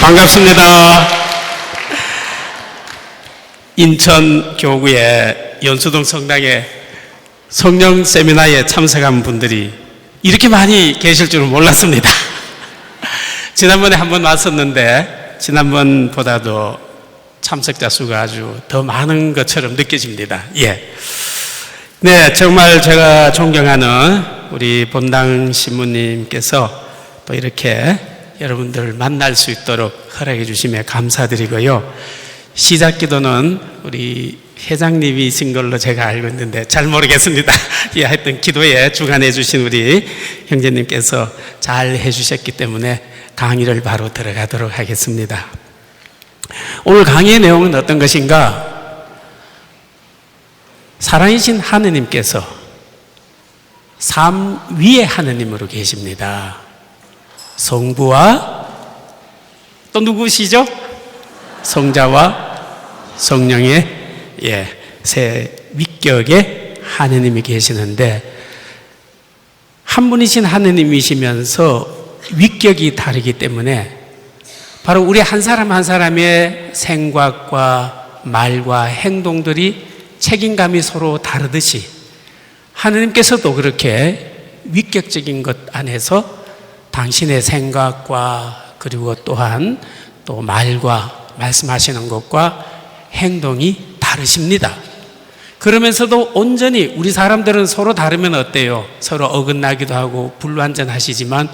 반갑습니다. 인천 교구의 연수동 성당에 성령 세미나에 참석한 분들이 이렇게 많이 계실 줄은 몰랐습니다. 지난번에 한번 왔었는데 지난번보다도 참석자 수가 아주 더 많은 것처럼 느껴집니다. 예. 네, 정말 제가 존경하는 우리 본당 신부님께서 또 이렇게 여러분들 만날 수 있도록 허락해 주시며 감사드리고요. 시작 기도는 우리 회장님이신 걸로 제가 알고 있는데 잘 모르겠습니다. 예, 하여튼 기도에 주관해 주신 우리 형제님께서 잘 해주셨기 때문에 강의를 바로 들어가도록 하겠습니다. 오늘 강의의 내용은 어떤 것인가? 살아계신 하느님께서 삶 위의 하느님으로 계십니다. 성부와 또 누구시죠? 성자와 성령의 세 위격의 하느님이 계시는데 한 분이신 하느님이시면서 위격이 다르기 때문에 바로 우리 한 사람 한 사람의 생각과 말과 행동들이 책임감이 서로 다르듯이 하느님께서도 그렇게 위격적인 것 안에서 당신의 생각과 그리고 또한 또 말과 말씀하시는 것과 행동이 다르십니다. 그러면서도 온전히 우리 사람들은 서로 다르면 어때요? 서로 어긋나기도 하고 불완전하시지만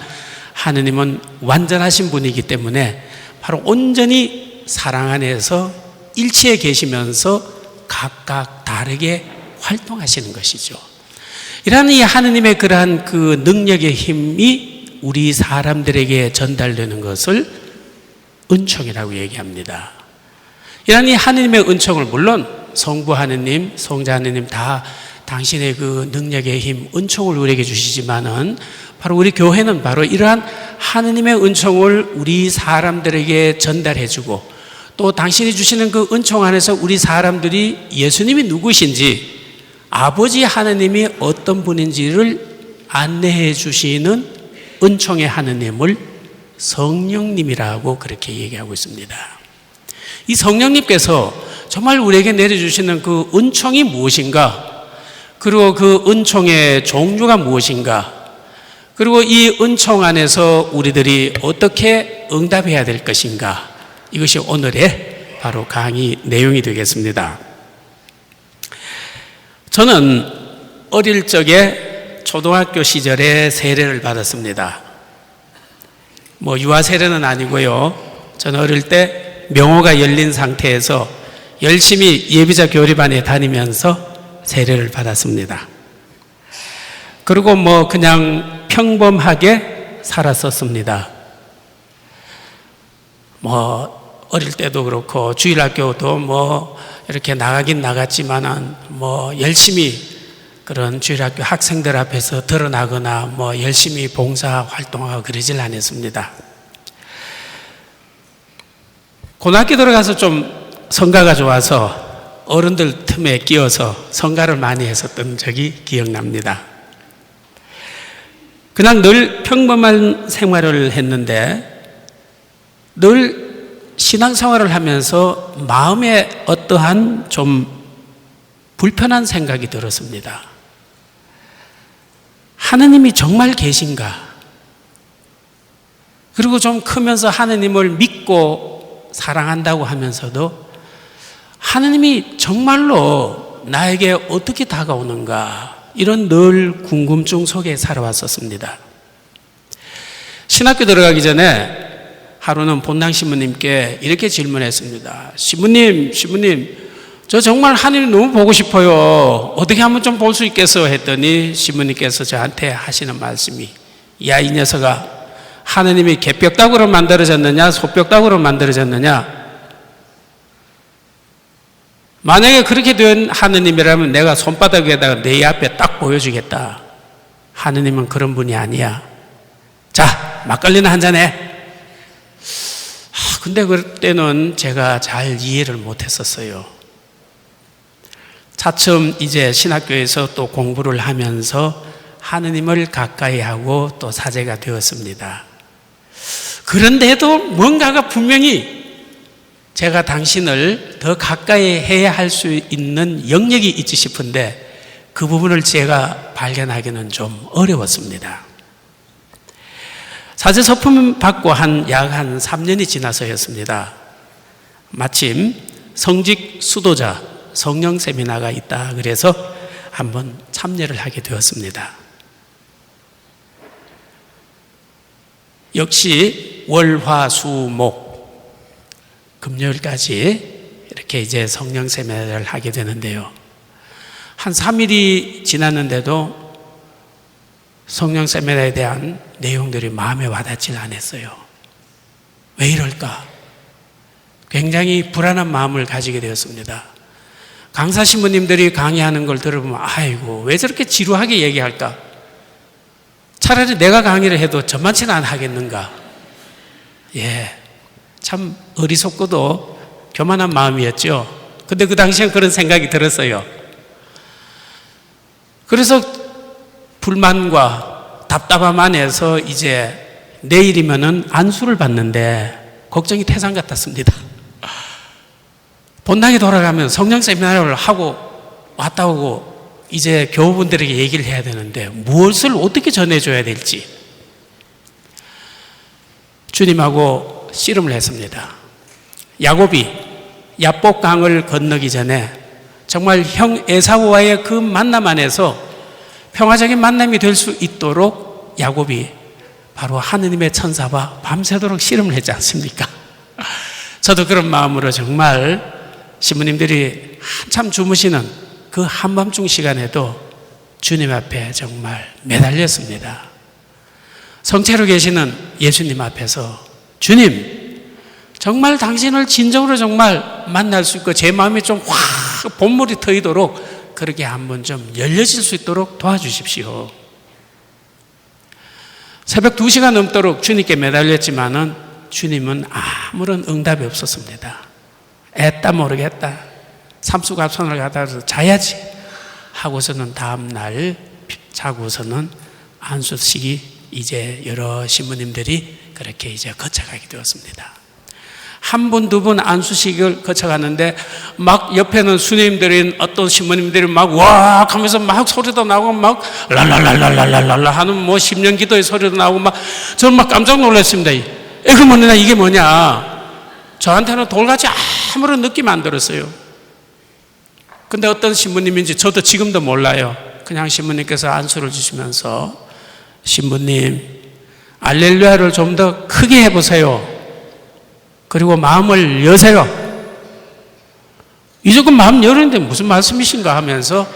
하느님은 완전하신 분이기 때문에 바로 온전히 사랑 안에서 일치해 계시면서 각각 다르게 활동하시는 것이죠. 이러한 이 하느님의 그러한 그 능력의 힘이 우리 사람들에게 전달되는 것을 은총이라고 얘기합니다. 이러한 이 하느님의 은총을 물론 성부 하느님, 성자 하느님 다 당신의 그 능력의 힘, 은총을 우리에게 주시지만은 바로 우리 교회는 바로 이러한 하느님의 은총을 우리 사람들에게 전달해주고 또 당신이 주시는 그 은총 안에서 우리 사람들이 예수님이 누구신지 아버지 하느님이 어떤 분인지를 안내해 주시는 은총의 하느님을 성령님이라고 그렇게 얘기하고 있습니다. 이 성령님께서 정말 우리에게 내려주시는 그 은총이 무엇인가? 그리고 그 은총의 종류가 무엇인가? 그리고 이 은총 안에서 우리들이 어떻게 응답해야 될 것인가? 이것이 오늘의 바로 강의 내용이 되겠습니다. 저는 어릴 적에 초등학교 시절에 세례를 받았습니다. 유아 세례는 아니고요. 저는 어릴 때 명호가 열린 상태에서 열심히 예비자 교리반에 다니면서 세례를 받았습니다. 그리고 그냥 평범하게 살았었습니다. 어릴 때도 그렇고 주일학교도 이렇게 나가긴 나갔지만은 열심히 그런 주일학교 학생들 앞에서 드러나거나 열심히 봉사 활동하고 그러질 않았습니다. 고등학교 들어가서 좀 성가가 좋아서 어른들 틈에 끼어서 성가를 많이 했었던 적이 기억납니다. 그냥 늘 평범한 생활을 했는데 늘 신앙생활을 하면서 마음에 어떠한 좀 불편한 생각이 들었습니다. 하느님이 정말 계신가? 그리고 좀 크면서 하느님을 믿고 사랑한다고 하면서도 하느님이 정말로 나에게 어떻게 다가오는가? 이런 늘 궁금증 속에 살아왔었습니다. 신학교 들어가기 전에 하루는 본당 신부님께 이렇게 질문했습니다. 신부님, 저 정말 하느님 너무 보고 싶어요. 어떻게 하면 좀 볼 수 있겠어? 했더니 신부님께서 저한테 하시는 말씀이 야, 이 녀석아, 하느님이 개뼈다구로 만들어졌느냐 소뼈다구로 만들어졌느냐? 만약에 그렇게 된 하느님이라면 내가 손바닥에다가 내 앞에 딱 보여주겠다. 하느님은 그런 분이 아니야. 자, 막걸리나 한잔해. 근데 그때는 제가 잘 이해를 못했었어요. 차츰 이제 신학교에서 또 공부를 하면서 하느님을 가까이 하고 또 사제가 되었습니다. 그런데도 뭔가가 분명히 제가 당신을 더 가까이 해야 할 수 있는 영역이 있지 싶은데 그 부분을 제가 발견하기는 좀 어려웠습니다. 사제 서품 받고 약 한 3년이 지나서였습니다. 마침 성직 수도자 성령 세미나가 있다 그래서 한번 참여를 하게 되었습니다. 역시 월, 화, 수, 목 금요일까지 이렇게 이제 성령 세미나를 하게 되는데요. 한 3일이 지났는데도 성령 세미나에 대한 내용들이 마음에 와닿지 않았어요. 왜 이럴까? 굉장히 불안한 마음을 가지게 되었습니다. 강사 신부님들이 강의하는 걸 들어보면 아이고 왜 저렇게 지루하게 얘기할까? 차라리 내가 강의를 해도 저만치는 안 하겠는가? 예, 참 어리석고도 교만한 마음이었죠. 근데 그 당시엔 그런 생각이 들었어요. 그래서 불만과 답답함 안에서 이제 내일이면은 안수를 받는데 걱정이 태산 같았습니다. 본당에 돌아가면 성령 세미나를 하고 왔다 오고 이제 교우분들에게 얘기를 해야 되는데 무엇을 어떻게 전해줘야 될지 주님하고 씨름을 했습니다. 야곱이 야복강을 건너기 전에 정말 형 에사우와의 그 만남 안에서 평화적인 만남이 될 수 있도록 야곱이 바로 하느님의 천사와 밤새도록 씨름을 했지 않습니까? 저도 그런 마음으로 정말 신부님들이 한참 주무시는 그 한밤중 시간에도 주님 앞에 정말 매달렸습니다. 성체로 계시는 예수님 앞에서 주님, 정말 당신을 진정으로 정말 만날 수 있고 제 마음이 좀 확 본물이 트이도록 그렇게 한번 좀 열려질 수 있도록 도와주십시오. 새벽 2시가 넘도록 주님께 매달렸지만은 주님은 아무런 응답이 없었습니다. 애따 모르겠다. 삼수갑선을 가다가 자야지 하고서는 다음날 자고서는 안수식이 이제 여러 신부님들이 그렇게 이제 거쳐가게 되었습니다. 한 분, 두 분 안수식을 거쳐가는데 막 옆에는 수녀님들인 어떤 신부님들이 막 와 하면서 막 소리도 나고 막 랄랄랄랄랄랄라 하는 뭐 십년 기도의 소리도 나고 막 저는 막 깜짝 놀랐습니다. 이게 뭐냐 이게 뭐냐. 저한테는 돌같이 아무런 느낌 안 들었어요. 근데 어떤 신부님인지 저도 지금도 몰라요. 그냥 신부님께서 안수를 주시면서 신부님 알렐루야를 좀 더 크게 해보세요. 그리고 마음을 여세요. 이 조금 마음 열었는데 무슨 말씀이신가 하면서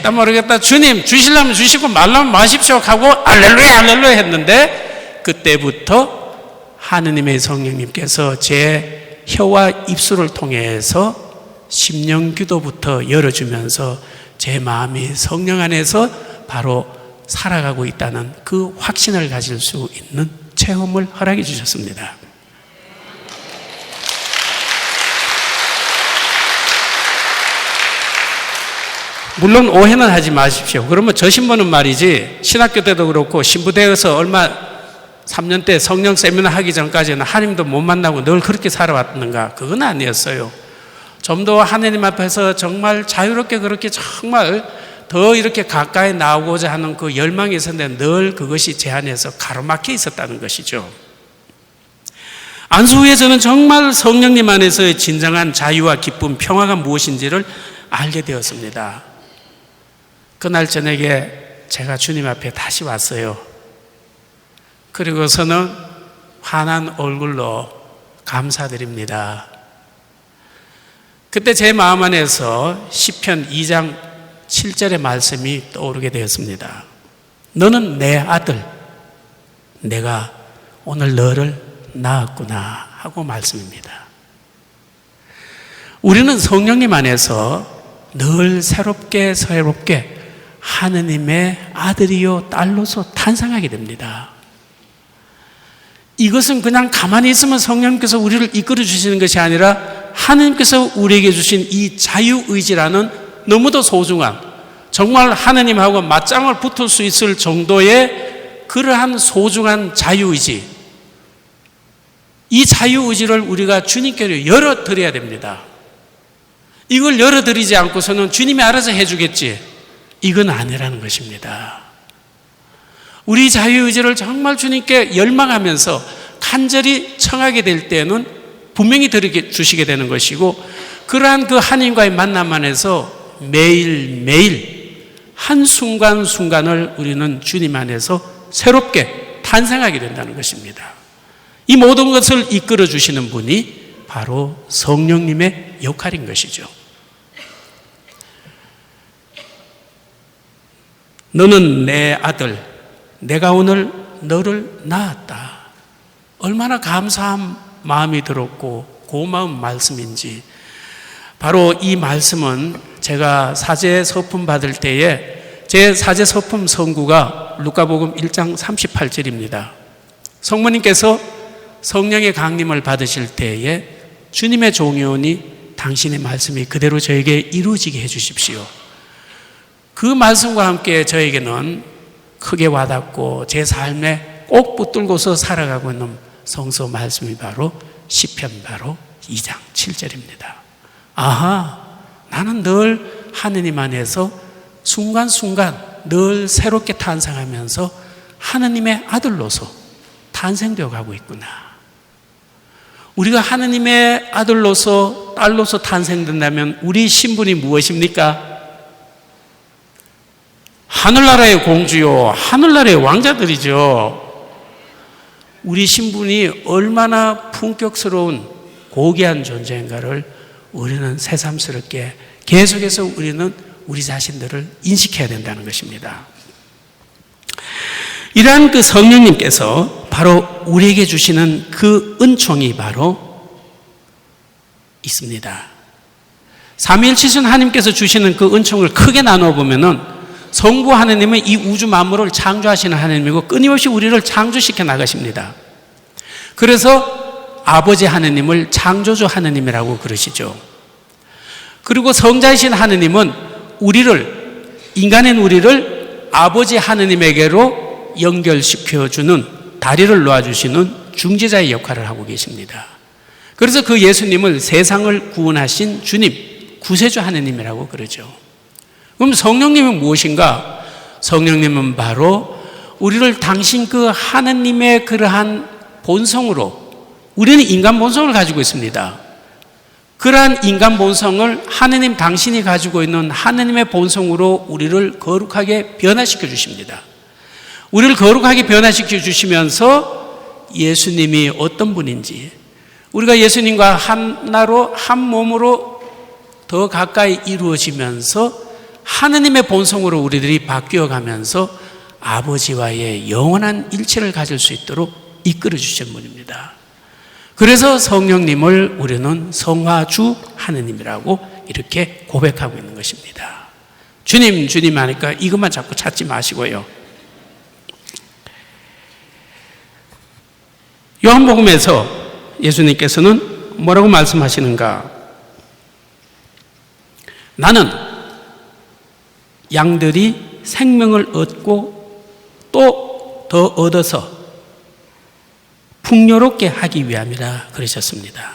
딱 모르겠다. 주님 주시려면 주시고 말라면 마십시오 하고 알렐루야 알렐루야 했는데 그때부터 하느님의 성령님께서 제 혀와 입술을 통해서 심령기도부터 열어주면서 제 마음이 성령 안에서 바로 살아가고 있다는 그 확신을 가질 수 있는 체험을 허락해 주셨습니다. 물론 오해는 하지 마십시오. 그러면 저 신부는 말이지 신학교 때도 그렇고 신부대에서 얼마 3년 때 성령 세미나 하기 전까지는 하나님도 못 만나고 늘 그렇게 살아왔는가? 그건 아니었어요. 좀 더 하나님 앞에서 정말 자유롭게 그렇게 정말 더 이렇게 가까이 나오고자 하는 그 열망이 있었는데 늘 그것이 제 안에서 가로막혀 있었다는 것이죠. 안수 후에 저는 정말 성령님 안에서의 진정한 자유와 기쁨, 평화가 무엇인지를 알게 되었습니다. 그날 저녁에 제가 주님 앞에 다시 왔어요. 그리고서는 환한 얼굴로 감사드립니다. 그때 제 마음 안에서 시편 2장 7절의 말씀이 떠오르게 되었습니다. 너는 내 아들, 내가 오늘 너를 낳았구나 하고 말씀입니다. 우리는 성령님 안에서 늘 새롭게 하느님의 아들이요 딸로서 탄생하게 됩니다. 이것은 그냥 가만히 있으면 성령님께서 우리를 이끌어 주시는 것이 아니라 하느님께서 우리에게 주신 이 자유의지라는 너무도 소중한 정말 하느님하고 맞짱을 붙을 수 있을 정도의 그러한 소중한 자유의지, 이 자유의지를 우리가 주님께로 열어드려야 됩니다. 이걸 열어드리지 않고서는 주님이 알아서 해주겠지, 이건 아니라는 것입니다. 우리 자유의지를 정말 주님께 열망하면서 간절히 청하게 될 때는 분명히 주시게 되는 것이고, 그러한 그 하나님과의 만남 안에서 매일매일 한순간순간을 우리는 주님 안에서 새롭게 탄생하게 된다는 것입니다. 이 모든 것을 이끌어 주시는 분이 바로 성령님의 역할인 것이죠. 너는 내 아들, 내가 오늘 너를 낳았다. 얼마나 감사한 마음이 들었고 고마운 말씀인지. 바로 이 말씀은 제가 사제 서품 받을 때에 제 사제 서품 선구가 루카복음 1장 38절입니다. 성모님께서 성령의 강림을 받으실 때에 주님의 종이오니 당신의 말씀이 그대로 저에게 이루어지게 해 주십시오. 그 말씀과 함께 저에게는 크게 와닿고 제 삶에 꼭 붙들고서 살아가고 있는 성서 말씀이 바로 시편 바로 2장 7절입니다. 아하, 나는 늘 하느님 안에서 순간순간 늘 새롭게 탄생하면서 하느님의 아들로서 탄생되어 가고 있구나. 우리가 하느님의 아들로서 딸로서 탄생된다면 우리 신분이 무엇입니까? 하늘나라의 공주요, 하늘나라의 왕자들이죠. 우리 신분이 얼마나 품격스러운 고귀한 존재인가를 우리는 새삼스럽게 계속해서 우리는 우리 자신들을 인식해야 된다는 것입니다. 이러한 그 성령님께서 바로 우리에게 주시는 그 은총이 바로 있습니다. 삼위일체신 하나님께서 주시는 그 은총을 크게 나누어 보면은 성부 하나님은 이 우주 만물을 창조하시는 하나님이고 끊임없이 우리를 창조시켜 나가십니다. 그래서 아버지 하나님을 창조주 하나님이라고 그러시죠. 그리고 성자이신 하나님은 인간인 우리를 아버지 하나님에게로 연결시켜주는, 다리를 놓아주시는 중재자의 역할을 하고 계십니다. 그래서 그 예수님을 세상을 구원하신 주님, 구세주 하나님이라고 그러죠. 그럼 성령님은 무엇인가? 성령님은 바로 우리를 당신 그 하나님의 그러한 본성으로, 우리는 인간 본성을 가지고 있습니다. 그러한 인간 본성을 하나님 당신이 가지고 있는 하나님의 본성으로 우리를 거룩하게 변화시켜 주십니다. 우리를 거룩하게 변화시켜 주시면서 예수님이 어떤 분인지, 우리가 예수님과 하나로 한 몸으로 더 가까이 이루어지면서 하느님의 본성으로 우리들이 바뀌어 가면서 아버지와의 영원한 일체를 가질 수 있도록 이끌어 주신 분입니다. 그래서 성령님을 우리는 성화주 하느님이라고 이렇게 고백하고 있는 것입니다. 주님, 주님 하니까 이것만 자꾸 찾지 마시고요. 요한복음에서 예수님께서는 뭐라고 말씀하시는가? 나는 양들이 생명을 얻고 또 더 얻어서 풍요롭게 하기 위함이라 그러셨습니다.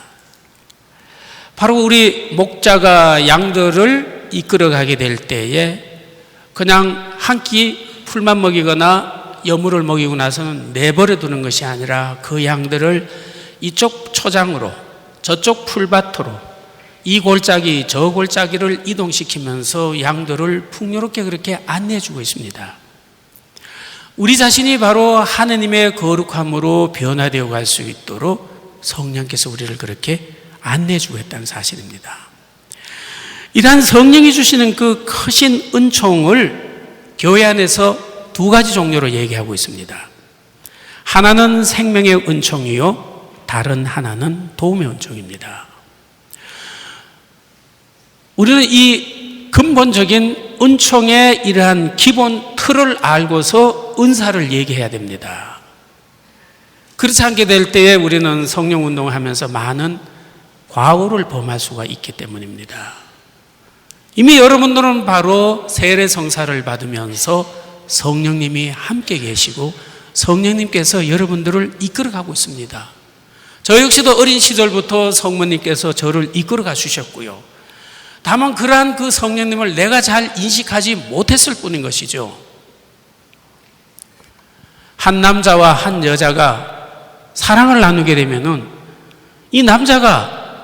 바로 우리 목자가 양들을 이끌어가게 될 때에 그냥 한 끼 풀만 먹이거나 여물을 먹이고 나서는 내버려 두는 것이 아니라 그 양들을 이쪽 초장으로 저쪽 풀밭으로 이 골짜기 저 골짜기를 이동시키면서 양들을 풍요롭게 그렇게 안내해 주고 있습니다. 우리 자신이 바로 하느님의 거룩함으로 변화되어 갈 수 있도록 성령께서 우리를 그렇게 안내해 주고 있다는 사실입니다. 이러한 성령이 주시는 그 크신 은총을 교회 안에서 두 가지 종류로 얘기하고 있습니다. 하나는 생명의 은총이요, 다른 하나는 도움의 은총입니다. 우리는 이 근본적인 은총의 이러한 기본 틀을 알고서 은사를 얘기해야 됩니다. 그렇지 않게 될 때에 우리는 성령 운동을 하면서 많은 과오를 범할 수가 있기 때문입니다. 이미 여러분들은 바로 세례 성사를 받으면서 성령님이 함께 계시고 성령님께서 여러분들을 이끌어가고 있습니다. 저 역시도 어린 시절부터 성모님께서 저를 이끌어가 주셨고요. 다만 그러한 그 성령님을 내가 잘 인식하지 못했을 뿐인 것이죠. 한 남자와 한 여자가 사랑을 나누게 되면은 이 남자가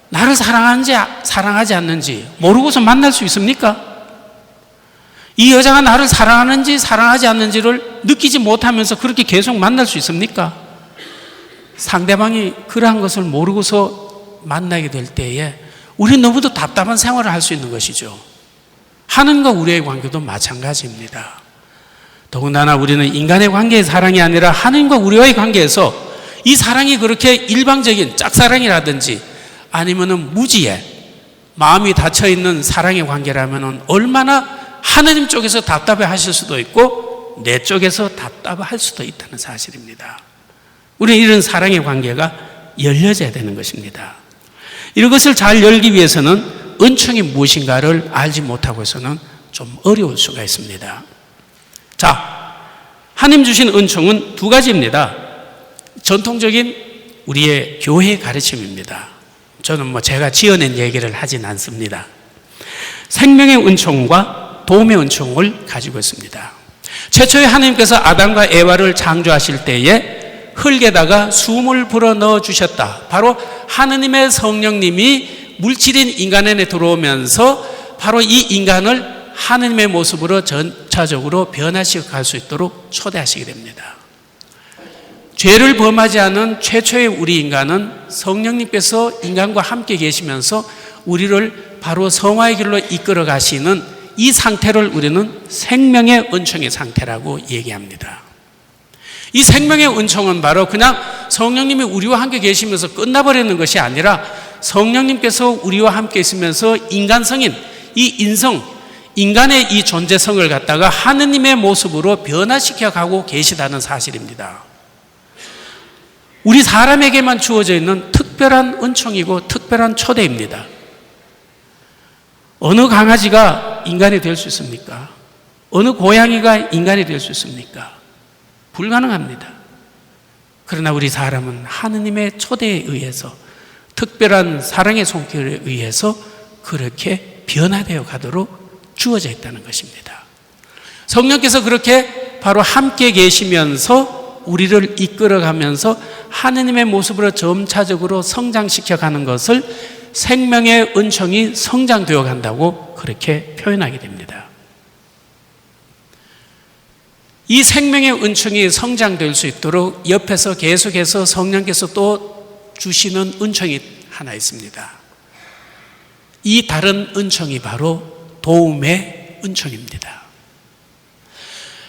나를 사랑하는지 사랑하지 않는지 모르고서 만날 수 있습니까? 이 여자가 나를 사랑하는지 사랑하지 않는지를 느끼지 못하면서 그렇게 계속 만날 수 있습니까? 상대방이 그러한 것을 모르고서 만나게 될 때에 우리는 너무도 답답한 생활을 할 수 있는 것이죠. 하나님과 우리의 관계도 마찬가지입니다. 더군다나 우리는 인간의 관계의 사랑이 아니라 하나님과 우리와의 관계에서 이 사랑이 그렇게 일방적인 짝사랑이라든지 아니면은 무지에 마음이 닫혀있는 사랑의 관계라면은 얼마나 하나님 쪽에서 답답해 하실 수도 있고 내 쪽에서 답답할 수도 있다는 사실입니다. 우리는 이런 사랑의 관계가 열려져야 되는 것입니다. 이것을 잘 열기 위해서는 은총이 무엇인가를 알지 못하고 해서는 좀 어려울 수가 있습니다. 자, 하나님 주신 은총은 두 가지입니다. 전통적인 우리의 교회 가르침입니다. 저는 제가 지어낸 얘기를 하진 않습니다. 생명의 은총과 도움의 은총을 가지고 있습니다. 최초에 하나님께서 아담과 에바를 창조하실 때에 흙에다가 숨을 불어 넣어 주셨다. 바로 하느님의 성령님이 물질인 인간 안에 들어오면서 바로 이 인간을 하느님의 모습으로 전차적으로 변화시켜 갈 수 있도록 초대하시게 됩니다. 죄를 범하지 않은 최초의 우리 인간은 성령님께서 인간과 함께 계시면서 우리를 바로 성화의 길로 이끌어 가시는 이 상태를 우리는 생명의 은총의 상태라고 얘기합니다. 이 생명의 은총은 바로 그냥 성령님이 우리와 함께 계시면서 끝나버리는 것이 아니라 성령님께서 우리와 함께 있으면서 인간성인 이 인간의 이 존재성을 갖다가 하느님의 모습으로 변화시켜 가고 계시다는 사실입니다. 우리 사람에게만 주어져 있는 특별한 은총이고 특별한 초대입니다. 어느 강아지가 인간이 될 수 있습니까? 어느 고양이가 인간이 될 수 있습니까? 불가능합니다. 그러나 우리 사람은 하느님의 초대에 의해서 특별한 사랑의 손길에 의해서 그렇게 변화되어 가도록 주어져 있다는 것입니다. 성령께서 그렇게 바로 함께 계시면서 우리를 이끌어가면서 하느님의 모습으로 점차적으로 성장시켜 가는 것을 생명의 은총이 성장되어 간다고 그렇게 표현하게 됩니다. 이 생명의 은총이 성장될 수 있도록 옆에서 계속해서 성령께서 또 주시는 은총이 하나 있습니다. 이 다른 은총이 바로 도움의 은총입니다.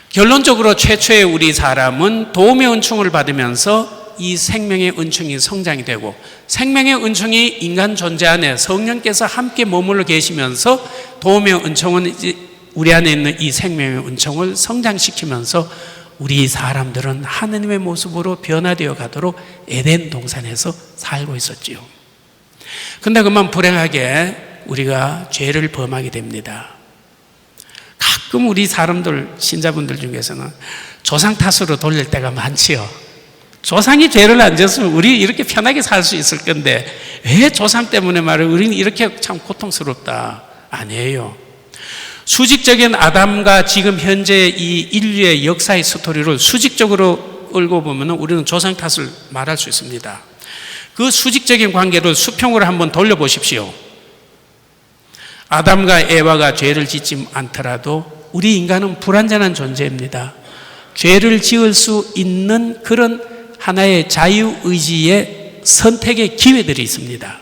결론적으로 최초의 우리 사람은 도움의 은총을 받으면서 이 생명의 은총이 성장이 되고 생명의 은총이 인간 존재 안에 성령께서 함께 머물러 계시면서 도움의 은총은 우리 안에 있는 이 생명의 은총을 성장시키면서 우리 사람들은 하느님의 모습으로 변화되어 가도록 에덴 동산에서 살고 있었지요. 그런데 그만 불행하게 우리가 죄를 범하게 됩니다. 가끔 우리 사람들, 신자분들 중에서는 조상 탓으로 돌릴 때가 많지요. 조상이 죄를 안 졌으면 우리 이렇게 편하게 살 수 있을 건데 왜 조상 때문에 말이에요? 우리는 이렇게 참 고통스럽다. 아니에요. 수직적인 아담과 지금 현재 이 인류의 역사의 스토리를 수직적으로 끌고 보면 우리는 조상 탓을 말할 수 있습니다. 그 수직적인 관계를 수평으로 한번 돌려보십시오. 아담과 에바가 죄를 짓지 않더라도 우리 인간은 불완전한 존재입니다. 죄를 지을 수 있는 그런 하나의 자유의지의 선택의 기회들이 있습니다.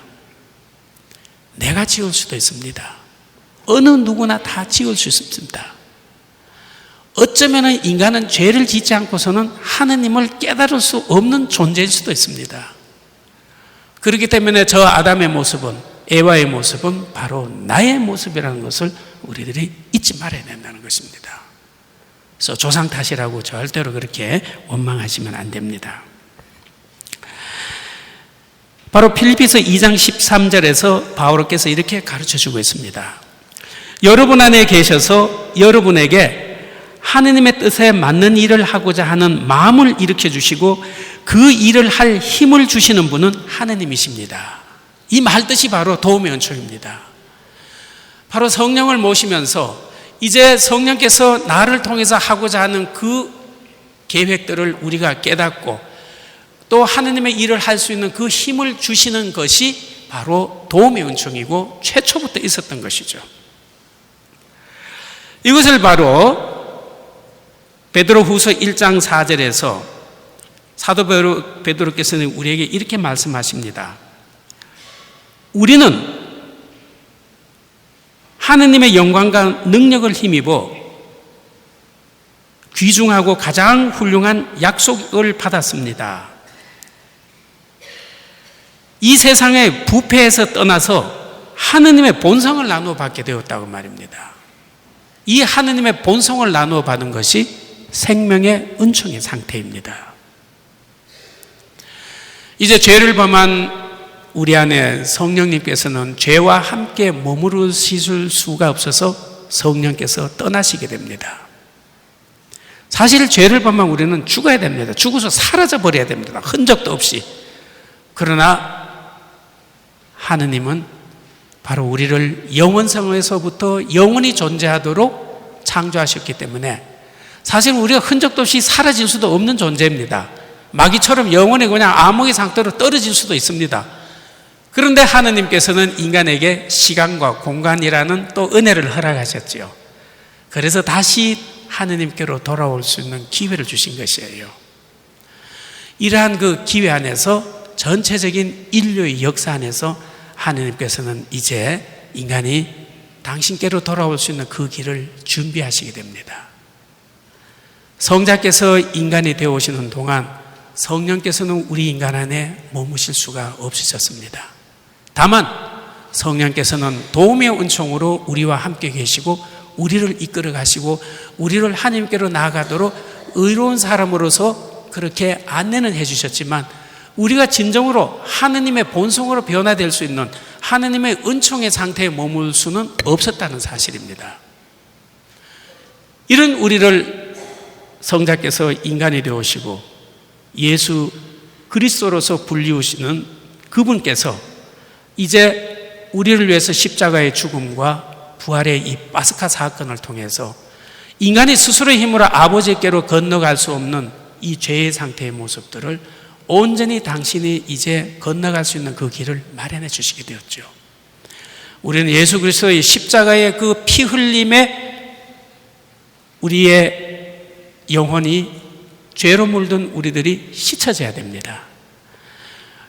내가 지을 수도 있습니다. 어느 누구나 다 지을 수 있습니다. 어쩌면 인간은 죄를 짓지 않고서는 하느님을 깨달을 수 없는 존재일 수도 있습니다. 그렇기 때문에 저 아담의 모습은, 에바의 모습은 바로 나의 모습이라는 것을 우리들이 잊지 말아야 된다는 것입니다. 그래서 조상 탓이라고 절대로 그렇게 원망하시면 안 됩니다. 바로 필리피서 2장 13절에서 바오로께서 이렇게 가르쳐주고 있습니다. 여러분 안에 계셔서 여러분에게 하느님의 뜻에 맞는 일을 하고자 하는 마음을 일으켜 주시고 그 일을 할 힘을 주시는 분은 하느님이십니다. 이 말뜻이 바로 도움의 은총입니다. 바로 성령을 모시면서 이제 성령께서 나를 통해서 하고자 하는 그 계획들을 우리가 깨닫고 또 하느님의 일을 할 수 있는 그 힘을 주시는 것이 바로 도움의 은총이고 최초부터 있었던 것이죠. 이것을 바로 베드로후서 1장 4절에서 사도 베드로께서는 우리에게 이렇게 말씀하십니다. 우리는 하느님의 영광과 능력을 힘입어 귀중하고 가장 훌륭한 약속을 받았습니다. 이 세상의 부패에서 떠나서 하느님의 본성을 나누어 받게 되었다고 말입니다. 이 하느님의 본성을 나누어 받은 것이 생명의 은총의 상태입니다. 이제 죄를 범한 우리 안에 성령님께서는 죄와 함께 머무르실 수가 없어서 성령께서 떠나시게 됩니다. 사실 죄를 범한 우리는 죽어야 됩니다. 죽어서 사라져 버려야 됩니다. 흔적도 없이. 그러나 하느님은 바로 우리를 영원성에서부터 영원히 존재하도록 창조하셨기 때문에 사실 우리가 흔적도 없이 사라질 수도 없는 존재입니다. 마귀처럼 영원히 그냥 암흑의 상태로 떨어질 수도 있습니다. 그런데 하느님께서는 인간에게 시간과 공간이라는 또 은혜를 허락하셨지요. 그래서 다시 하느님께로 돌아올 수 있는 기회를 주신 것이에요. 이러한 그 기회 안에서 전체적인 인류의 역사 안에서 하느님께서는 이제 인간이 당신께로 돌아올 수 있는 그 길을 준비하시게 됩니다. 성자께서 인간이 되어 오시는 동안 성령께서는 우리 인간 안에 머무실 수가 없으셨습니다. 다만 성령께서는 도움의 은총으로 우리와 함께 계시고 우리를 이끌어 가시고 우리를 하나님께로 나아가도록 의로운 사람으로서 그렇게 안내는 해주셨지만 우리가 진정으로 하느님의 본성으로 변화될 수 있는 하느님의 은총의 상태에 머물 수는 없었다는 사실입니다. 이런 우리를 성자께서 인간이 되어오시고 예수 그리스도로서 불리우시는 그분께서 이제 우리를 위해서 십자가의 죽음과 부활의 이 파스카 사건을 통해서 인간이 스스로의 힘으로 아버지께로 건너갈 수 없는 이 죄의 상태의 모습들을 온전히 당신이 이제 건너갈 수 있는 그 길을 마련해 주시게 되었죠. 우리는 예수 그리스도의 십자가의 그 피 흘림에 우리의 영혼이 죄로 물든 우리들이 씻어져야 됩니다.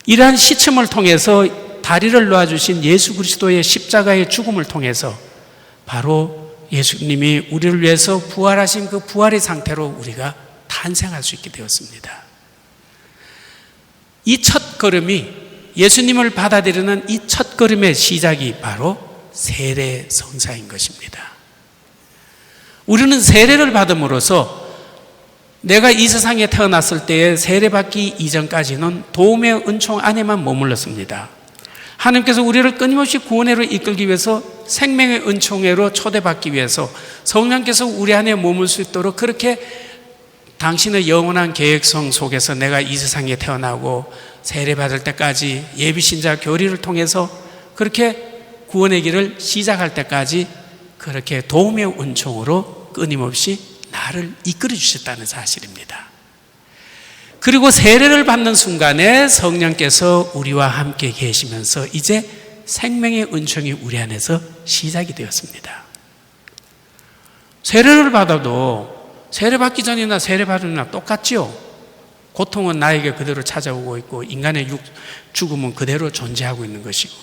이러한 씻음을 통해서 다리를 놓아주신 예수 그리스도의 십자가의 죽음을 통해서 바로 예수님이 우리를 위해서 부활하신 그 부활의 상태로 우리가 탄생할 수 있게 되었습니다. 이 첫 걸음이 예수님을 받아들이는 이 첫 걸음의 시작이 바로 세례 성사인 것입니다. 우리는 세례를 받음으로써 내가 이 세상에 태어났을 때에 세례받기 이전까지는 도움의 은총 안에만 머물렀습니다. 하나님께서 우리를 끊임없이 구원회로 이끌기 위해서 생명의 은총회로 초대받기 위해서 성령께서 우리 안에 머물 수 있도록 그렇게 당신의 영원한 계획성 속에서 내가 이 세상에 태어나고 세례받을 때까지 예비신자 교리를 통해서 그렇게 구원의 길을 시작할 때까지 그렇게 도움의 은총으로 끊임없이 나를 이끌어 주셨다는 사실입니다. 그리고 세례를 받는 순간에 성령께서 우리와 함께 계시면서 이제 생명의 은총이 우리 안에서 시작이 되었습니다. 세례를 받아도 세례받기 전이나 세례받으나 똑같지요. 고통은 나에게 그대로 찾아오고 있고 인간의 죽음은 그대로 존재하고 있는 것이고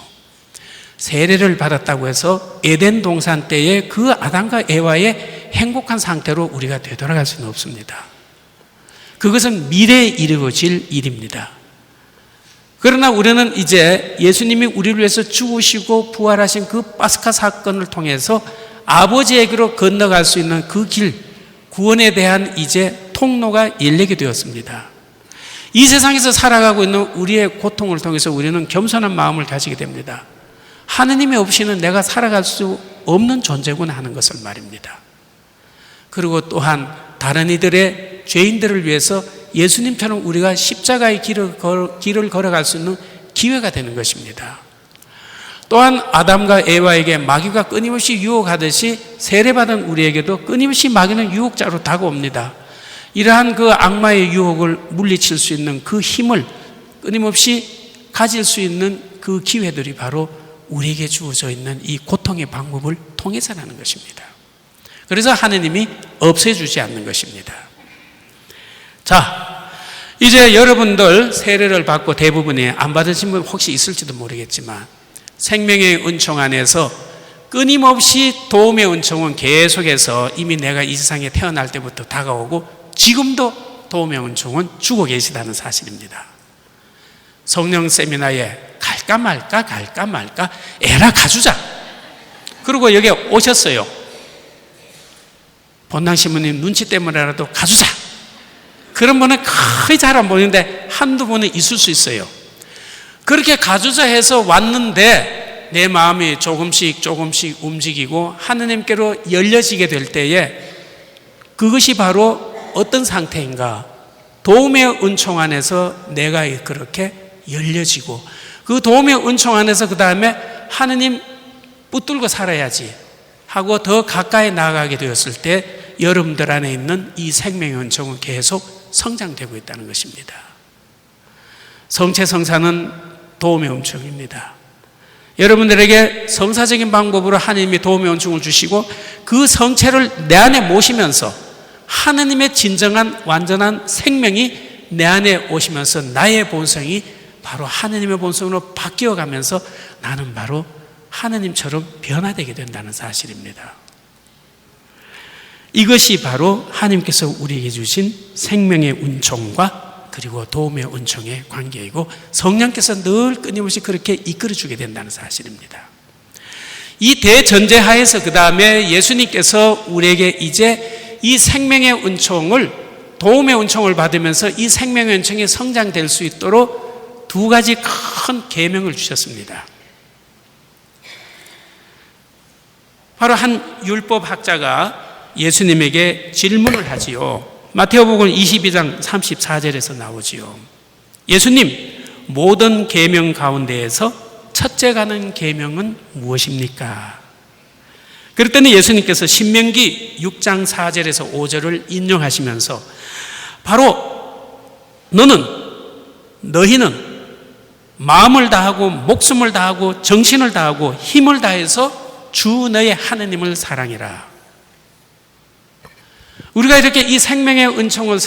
세례를 받았다고 해서 에덴 동산 때의 그 아담과 에와의 행복한 상태로 우리가 되돌아갈 수는 없습니다. 그것은 미래에 이루어질 일입니다. 그러나 우리는 이제 예수님이 우리를 위해서 죽으시고 부활하신 그 파스카 사건을 통해서 아버지에게로 건너갈 수 있는 그 길, 구원에 대한 이제 통로가 열리게 되었습니다. 이 세상에서 살아가고 있는 우리의 고통을 통해서 우리는 겸손한 마음을 가지게 됩니다. 하느님이 없이는 내가 살아갈 수 없는 존재구나 하는 것을 말입니다. 그리고 또한 다른 이들의 죄인들을 위해서 예수님처럼 우리가 십자가의 길을 걸어갈 수 있는 기회가 되는 것입니다. 또한 아담과 에바에게 마귀가 끊임없이 유혹하듯이 세례받은 우리에게도 끊임없이 마귀는 유혹자로 다가옵니다. 이러한 그 악마의 유혹을 물리칠 수 있는 그 힘을 끊임없이 가질 수 있는 그 기회들이 바로 우리에게 주어져 있는 이 고통의 방법을 통해서라는 것입니다. 그래서 하느님이 없애주지 않는 것입니다. 자, 이제 여러분들 세례를 받고 대부분이 안 받으신 분 혹시 있을지도 모르겠지만 생명의 은총 안에서 끊임없이 도움의 은총은 계속해서 이미 내가 이 세상에 태어날 때부터 다가오고 지금도 도움의 은총은 주고 계시다는 사실입니다. 성령 세미나에 갈까 말까 에라 가주자. 그리고 여기 오셨어요. 본당 신부님 눈치 때문에라도 가주자. 그런 분은 거의 잘 안 보이는데 한두 분은 있을 수 있어요. 그렇게 가주자 해서 왔는데 내 마음이 조금씩 움직이고 하느님께로 열려지게 될 때에 그것이 바로 어떤 상태인가? 도움의 은총 안에서 내가 그렇게 열려지고 그 도움의 은총 안에서 그 다음에 하느님 붙들고 살아야지 하고 더 가까이 나아가게 되었을 때 여러분들 안에 있는 이 생명의 은총은 계속 성장되고 있다는 것입니다. 성체성사는 도움의 은총입니다. 여러분들에게 성사적인 방법으로 하나님이 도움의 은총을 주시고 그 성체를 내 안에 모시면서 하나님의 진정한 완전한 생명이 내 안에 오시면서 나의 본성이 바로 하나님의 본성으로 바뀌어가면서 나는 바로 하나님처럼 변화되게 된다는 사실입니다. 이것이 바로 하나님께서 우리에게 주신 생명의 은총과 그리고 도움의 은총의 관계이고 성령께서 늘 끊임없이 그렇게 이끌어주게 된다는 사실입니다. 이 대전제 하에서 그 다음에 예수님께서 우리에게 이제 이 생명의 은총을 도움의 은총을 받으면서 이 생명의 은총이 성장될 수 있도록 두 가지 큰 계명을 주셨습니다. 바로 한 율법학자가 예수님에게 질문을 하지요. 마태복음 22장 34절에서 나오지요. 예수님, 모든 계명 가운데에서 첫째 가는 계명은 무엇입니까? 그랬더니 예수님께서 신명기 6장 4절에서 5절을 인용하시면서 바로 너희는 마음을 다하고 목숨을 다하고 정신을 다하고 힘을 다해서 주 너의 하느님을 사랑해라. 우리가 이렇게 이 생명의 은총을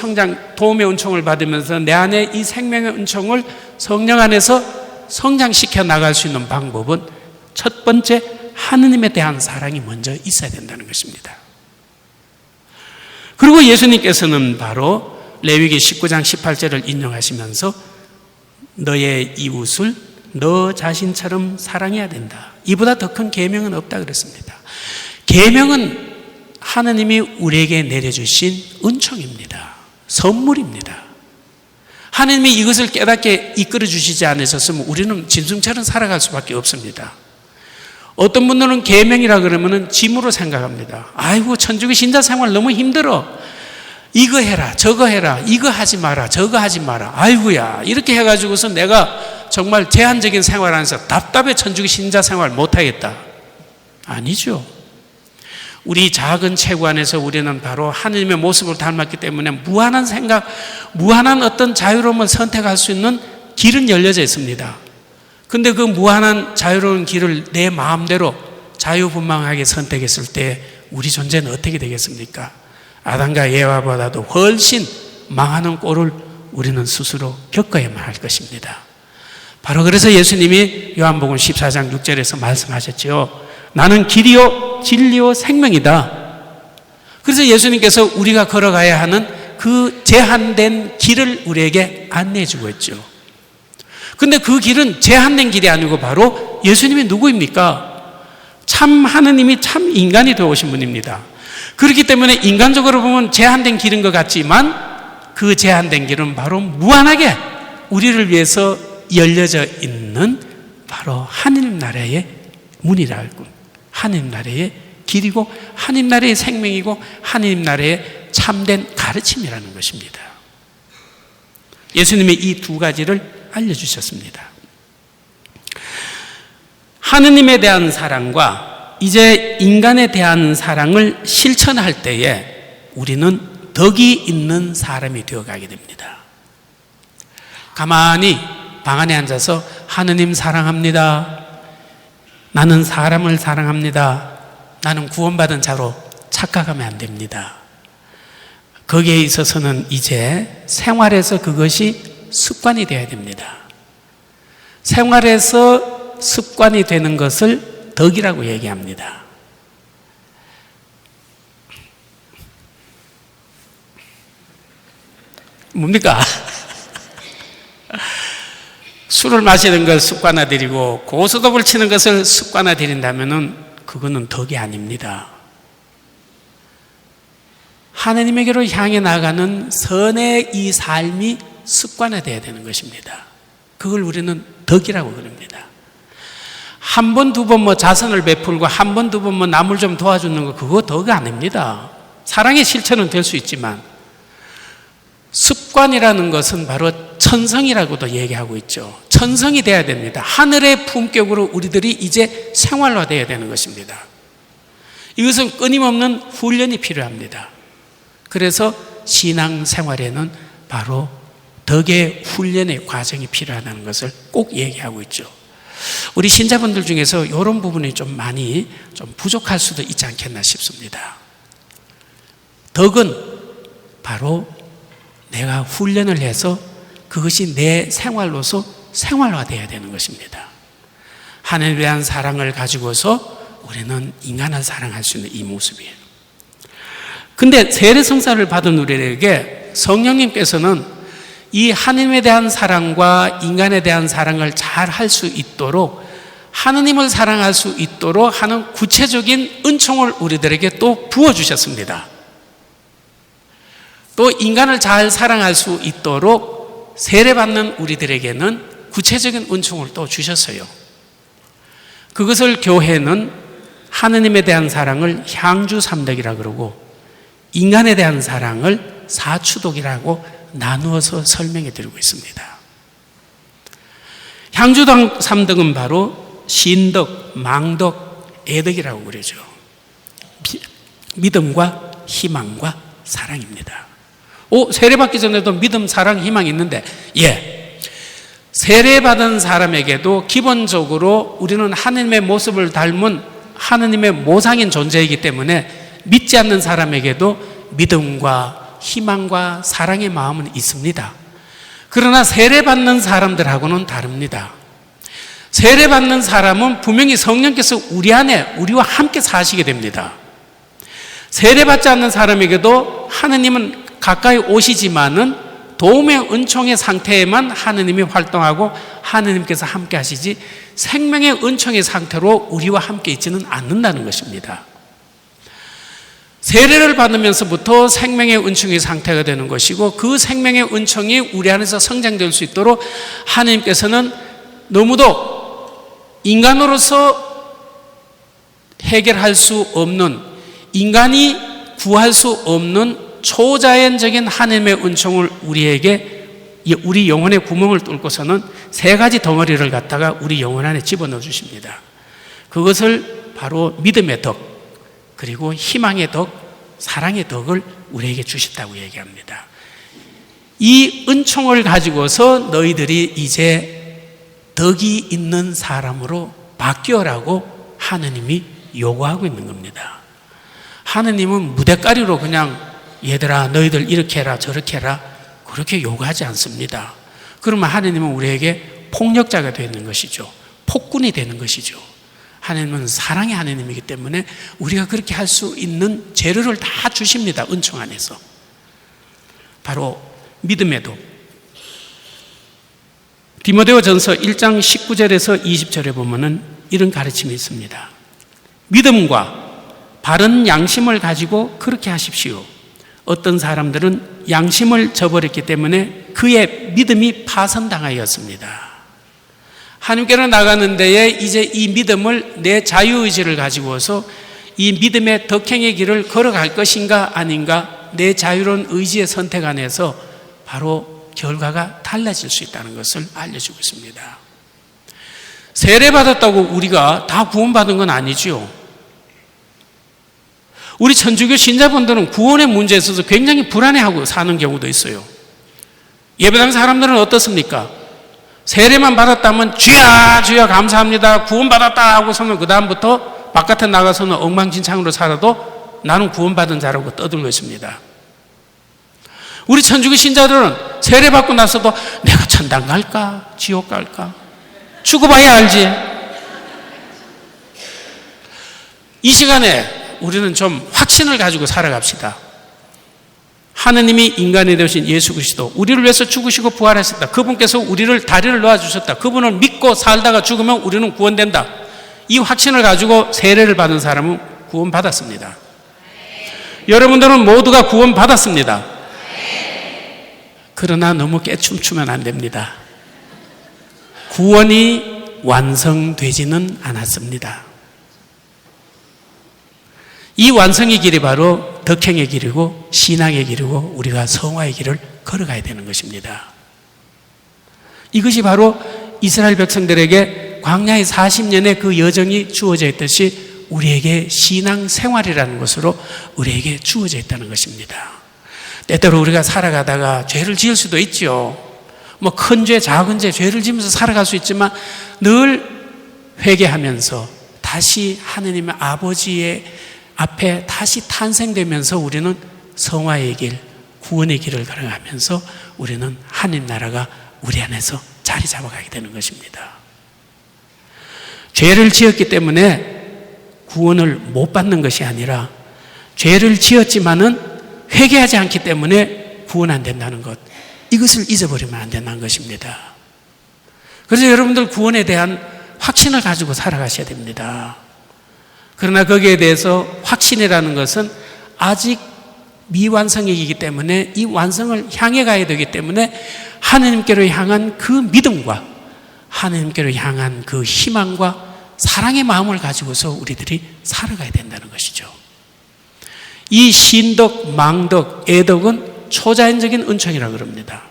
도움의 은총을 받으면서 내 안에 이 생명의 은총을 성령 안에서 성장시켜 나갈 수 있는 방법은 첫 번째 하느님에 대한 사랑이 먼저 있어야 된다는 것입니다. 그리고 예수님께서는 바로 레위기 19장 18절을 인용하시면서 너의 이웃을 너 자신처럼 사랑해야 된다. 이보다 더 큰 계명은 없다 그랬습니다. 계명은 하나님이 우리에게 내려주신 은총입니다. 선물입니다. 하나님이 이것을 깨닫게 이끌어 주시지 않으셨으면 우리는 짐승처럼 살아갈 수밖에 없습니다. 어떤 분들은 계명이라 그러면 짐으로 생각합니다. 아이고 천주교 신자 생활 너무 힘들어. 이거 해라 저거 해라 이거 하지 마라 저거 하지 마라 아이고야 이렇게 해가지고서 내가 정말 제한적인 생활 안에서 답답해 천주교 신자 생활 못하겠다. 아니죠. 우리 작은 체구 안에서 우리는 바로 하느님의 모습을 닮았기 때문에 무한한 생각, 무한한 어떤 자유로움을 선택할 수 있는 길은 열려져 있습니다. 근데 그 무한한 자유로운 길을 내 마음대로 자유분방하게 선택했을 때 우리 존재는 어떻게 되겠습니까? 아담과 예와보다도 훨씬 망하는 꼴을 우리는 스스로 겪어야만 할 것입니다. 바로 그래서 예수님이 요한복음 14장 6절에서 말씀하셨죠. 나는 길이요 진리요 생명이다. 그래서 예수님께서 우리가 걸어가야 하는 그 제한된 길을 우리에게 안내해 주고 있죠. 근데 그 길은 제한된 길이 아니고 바로 예수님이 누구입니까? 참 하느님이 참 인간이 되어 오신 분입니다. 그렇기 때문에 인간적으로 보면 제한된 길인 것 같지만 그 제한된 길은 바로 무한하게 우리를 위해서 열려져 있는 바로 하느님 나라의 문이라고, 하느님 나라의 길이고 하느님 나라의 생명이고 하느님 나라의 참된 가르침이라는 것입니다. 예수님이 이 두 가지를 알려주셨습니다. 하느님에 대한 사랑과 이제 인간에 대한 사랑을 실천할 때에 우리는 덕이 있는 사람이 되어가게 됩니다. 가만히 방 안에 앉아서 하느님 사랑합니다. 나는 사람을 사랑합니다. 나는 구원받은 자로 착각하면 안 됩니다. 거기에 있어서는 이제 생활에서 그것이 습관이 되어야 됩니다. 생활에서 습관이 되는 것을 덕이라고 얘기합니다. 뭡니까? 술을 마시는 걸 습관화들이고 고스톱을 치는 것을 습관화들인다면 그거는 덕이 아닙니다. 하나님에게로 향해 나가는 선의 이 삶이 습관화되어야 되는 것입니다. 그걸 우리는 덕이라고 그럽니다. 한 번, 두 번 자선을 베풀고 한 번, 두 번 남을 좀 도와주는 거 그거 덕이 아닙니다. 사랑의 실천은 될 수 있지만 습관이라는 것은 바로 천성이라고도 얘기하고 있죠. 천성이 돼야 됩니다. 하늘의 품격으로 우리들이 이제 생활화되어야 되는 것입니다. 이것은 끊임없는 훈련이 필요합니다. 그래서 신앙생활에는 바로 덕의 훈련의 과정이 필요하다는 것을 꼭 얘기하고 있죠. 우리 신자분들 중에서 이런 부분이 좀 많이 좀 부족할 수도 있지 않겠나 싶습니다. 덕은 바로 내가 훈련을 해서 그것이 내 생활로서 생활화되어야 되는 것입니다. 하나님에 대한 사랑을 가지고서 우리는 인간을 사랑할 수 있는 이 모습이에요. 근데 세례성사를 받은 우리에게 성령님께서는 이 하나님에 대한 사랑과 인간에 대한 사랑을 잘 할 수 있도록 하나님을 사랑할 수 있도록 하는 구체적인 은총을 우리들에게 또 부어주셨습니다. 또 인간을 잘 사랑할 수 있도록 세례받는 우리들에게는 구체적인 은총을 또 주셨어요. 그것을 교회는 하느님에 대한 사랑을 향주삼덕이라고 그러고 인간에 대한 사랑을 사추독이라고 나누어서 설명해 드리고 있습니다. 향주삼덕은 바로 신덕, 망덕, 애덕이라고 그러죠. 믿음과 희망과 사랑입니다. 세례받기 전에도 믿음, 사랑, 희망이 있는데 세례받은 사람에게도 기본적으로 우리는 하느님의 모습을 닮은 하느님의 모상인 존재이기 때문에 믿지 않는 사람에게도 믿음과 희망과 사랑의 마음은 있습니다. 그러나 세례받는 사람들하고는 다릅니다. 세례받는 사람은 분명히 성령께서 우리 안에 우리와 함께 사시게 됩니다. 세례받지 않는 사람에게도 하느님은 가까이 오시지만은 도움의 은총의 상태에만 하느님이 활동하고 하느님께서 함께 하시지 생명의 은총의 상태로 우리와 함께 있지는 않는다는 것입니다. 세례를 받으면서부터 생명의 은총의 상태가 되는 것이고 그 생명의 은총이 우리 안에서 성장될 수 있도록 하나님께서는 너무도 인간으로서 해결할 수 없는, 인간이 구할 수 없는 초자연적인 하나님의 은총을 우리에게, 우리 영혼의 구멍을 뚫고서는 세 가지 덩어리를 갖다가 우리 영혼 안에 집어넣어 주십니다. 그것을 바로 믿음의 덕, 그리고 희망의 덕, 사랑의 덕을 우리에게 주셨다고 얘기합니다. 이 은총을 가지고서 너희들이 이제 덕이 있는 사람으로 바뀌어라고 하느님이 요구하고 있는 겁니다. 하느님은 무대가리로 그냥 얘들아 너희들 이렇게 해라 저렇게 해라 그렇게 요구하지 않습니다. 그러면 하느님은 우리에게 폭력자가 되는 것이죠. 폭군이 되는 것이죠. 하나님은 사랑의 하나님이기 때문에 우리가 그렇게 할 수 있는 재료를 다 주십니다. 은총 안에서. 바로 믿음의 덕. 디모데후전서 1장 19절에서 20절에 보면은 이런 가르침이 있습니다. 믿음과 바른 양심을 가지고 그렇게 하십시오. 어떤 사람들은 양심을 저버렸기 때문에 그의 믿음이 파손당하였습니다. 하나님께로 나가는 데에 이제 이 믿음을 내 자유의지를 가지고서 이 믿음의 덕행의 길을 걸어갈 것인가 아닌가 내 자유로운 의지의 선택 안에서 바로 결과가 달라질 수 있다는 것을 알려주고 있습니다. 세례받았다고 우리가 다 구원받은 건 아니지요. 우리 천주교 신자분들은 구원의 문제에 있어서 굉장히 불안해하고 사는 경우도 있어요. 예배당 사람들은 어떻습니까? 세례만 받았다면 주야 주야 감사합니다 구원받았다 하고서는 그 다음부터 바깥에 나가서는 엉망진창으로 살아도 나는 구원받은 자라고 떠들고 있습니다. 우리 천주교 신자들은 세례받고 나서도 내가 천당 갈까 지옥 갈까 죽어 봐야 알지. 이 시간에 우리는 좀 확신을 가지고 살아갑시다. 하느님이 인간이 되신 예수 그리스도, 우리를 위해서 죽으시고 부활하셨다. 그분께서 우리를 다리를 놓아주셨다. 그분을 믿고 살다가 죽으면 우리는 구원된다. 이 확신을 가지고 세례를 받은 사람은 구원받았습니다. 여러분들은 모두가 구원받았습니다. 그러나 너무 깨춤추면 안 됩니다. 구원이 완성되지는 않았습니다. 이 완성의 길이 바로 덕행의 길이고 신앙의 길이고 우리가 성화의 길을 걸어가야 되는 것입니다. 이것이 바로 이스라엘 백성들에게 광야의 40년의 그 여정이 주어져 있듯이 우리에게 신앙 생활이라는 것으로 우리에게 주어져 있다는 것입니다. 때때로 우리가 살아가다가 죄를 지을 수도 있죠. 뭐 큰 죄, 작은 죄, 죄를 지면서 살아갈 수 있지만 늘 회개하면서 다시 하느님의 아버지의 앞에 다시 탄생되면서 우리는 성화의 길, 구원의 길을 걸어가면서 우리는 하느님 나라가 우리 안에서 자리 잡아가게 되는 것입니다. 죄를 지었기 때문에 구원을 못 받는 것이 아니라 죄를 지었지만은 회개하지 않기 때문에 구원 안 된다는 것, 이것을 잊어버리면 안 된다는 것입니다. 그래서 여러분들 구원에 대한 확신을 가지고 살아가셔야 됩니다. 그러나 거기에 대해서 확신이라는 것은 아직 미완성이기 때문에 이 완성을 향해 가야 되기 때문에 하나님께로 향한 그 믿음과 하나님께로 향한 그 희망과 사랑의 마음을 가지고서 우리들이 살아가야 된다는 것이죠. 이 신덕, 망덕, 애덕은 초자연적인 은총이라고 그럽니다.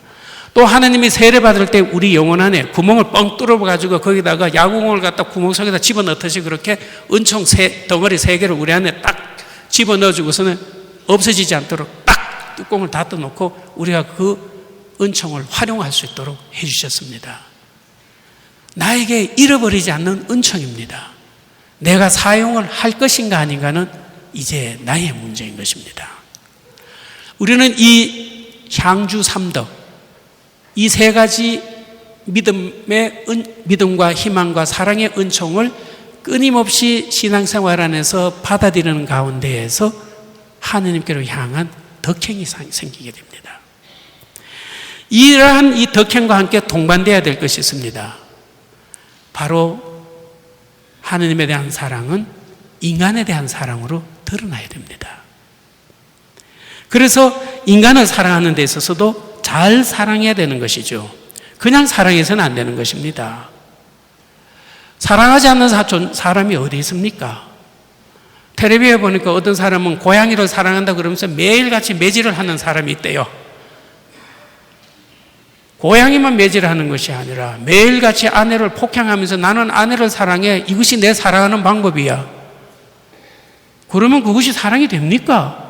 또 하나님이 세례 받을 때 우리 영혼 안에 구멍을 뻥 뚫어가지고 거기다가 야구공을 갖다 구멍 속에다 집어넣듯이 그렇게 은총 덩어리 3개를 우리 안에 딱 집어넣어주고서는 없어지지 않도록 딱 뚜껑을 닫아놓고 우리가 그 은총을 활용할 수 있도록 해주셨습니다. 나에게 잃어버리지 않는 은총입니다. 내가 사용을 할 것인가 아닌가는 이제 나의 문제인 것입니다. 우리는 이 향주 3덕, 이 3가지 믿음과 희망과 사랑의 은총을 끊임없이 신앙생활 안에서 받아들이는 가운데에서 하느님께로 향한 덕행이 생기게 됩니다. 이러한 이 덕행과 함께 동반되어야 될 것이 있습니다. 바로 하느님에 대한 사랑은 인간에 대한 사랑으로 드러나야 됩니다. 그래서 인간을 사랑하는 데 있어서도 잘 사랑해야 되는 것이죠. 그냥 사랑해서는 안 되는 것입니다. 사랑하지 않는 사람이 어디 있습니까? 텔레비에 보니까 어떤 사람은 고양이를 사랑한다 그러면서 매일같이 매질을 하는 사람이 있대요. 고양이만 매질하는 것이 아니라 매일같이 아내를 폭행하면서 나는 아내를 사랑해, 이것이 내 사랑하는 방법이야. 그러면 그것이 사랑이 됩니까?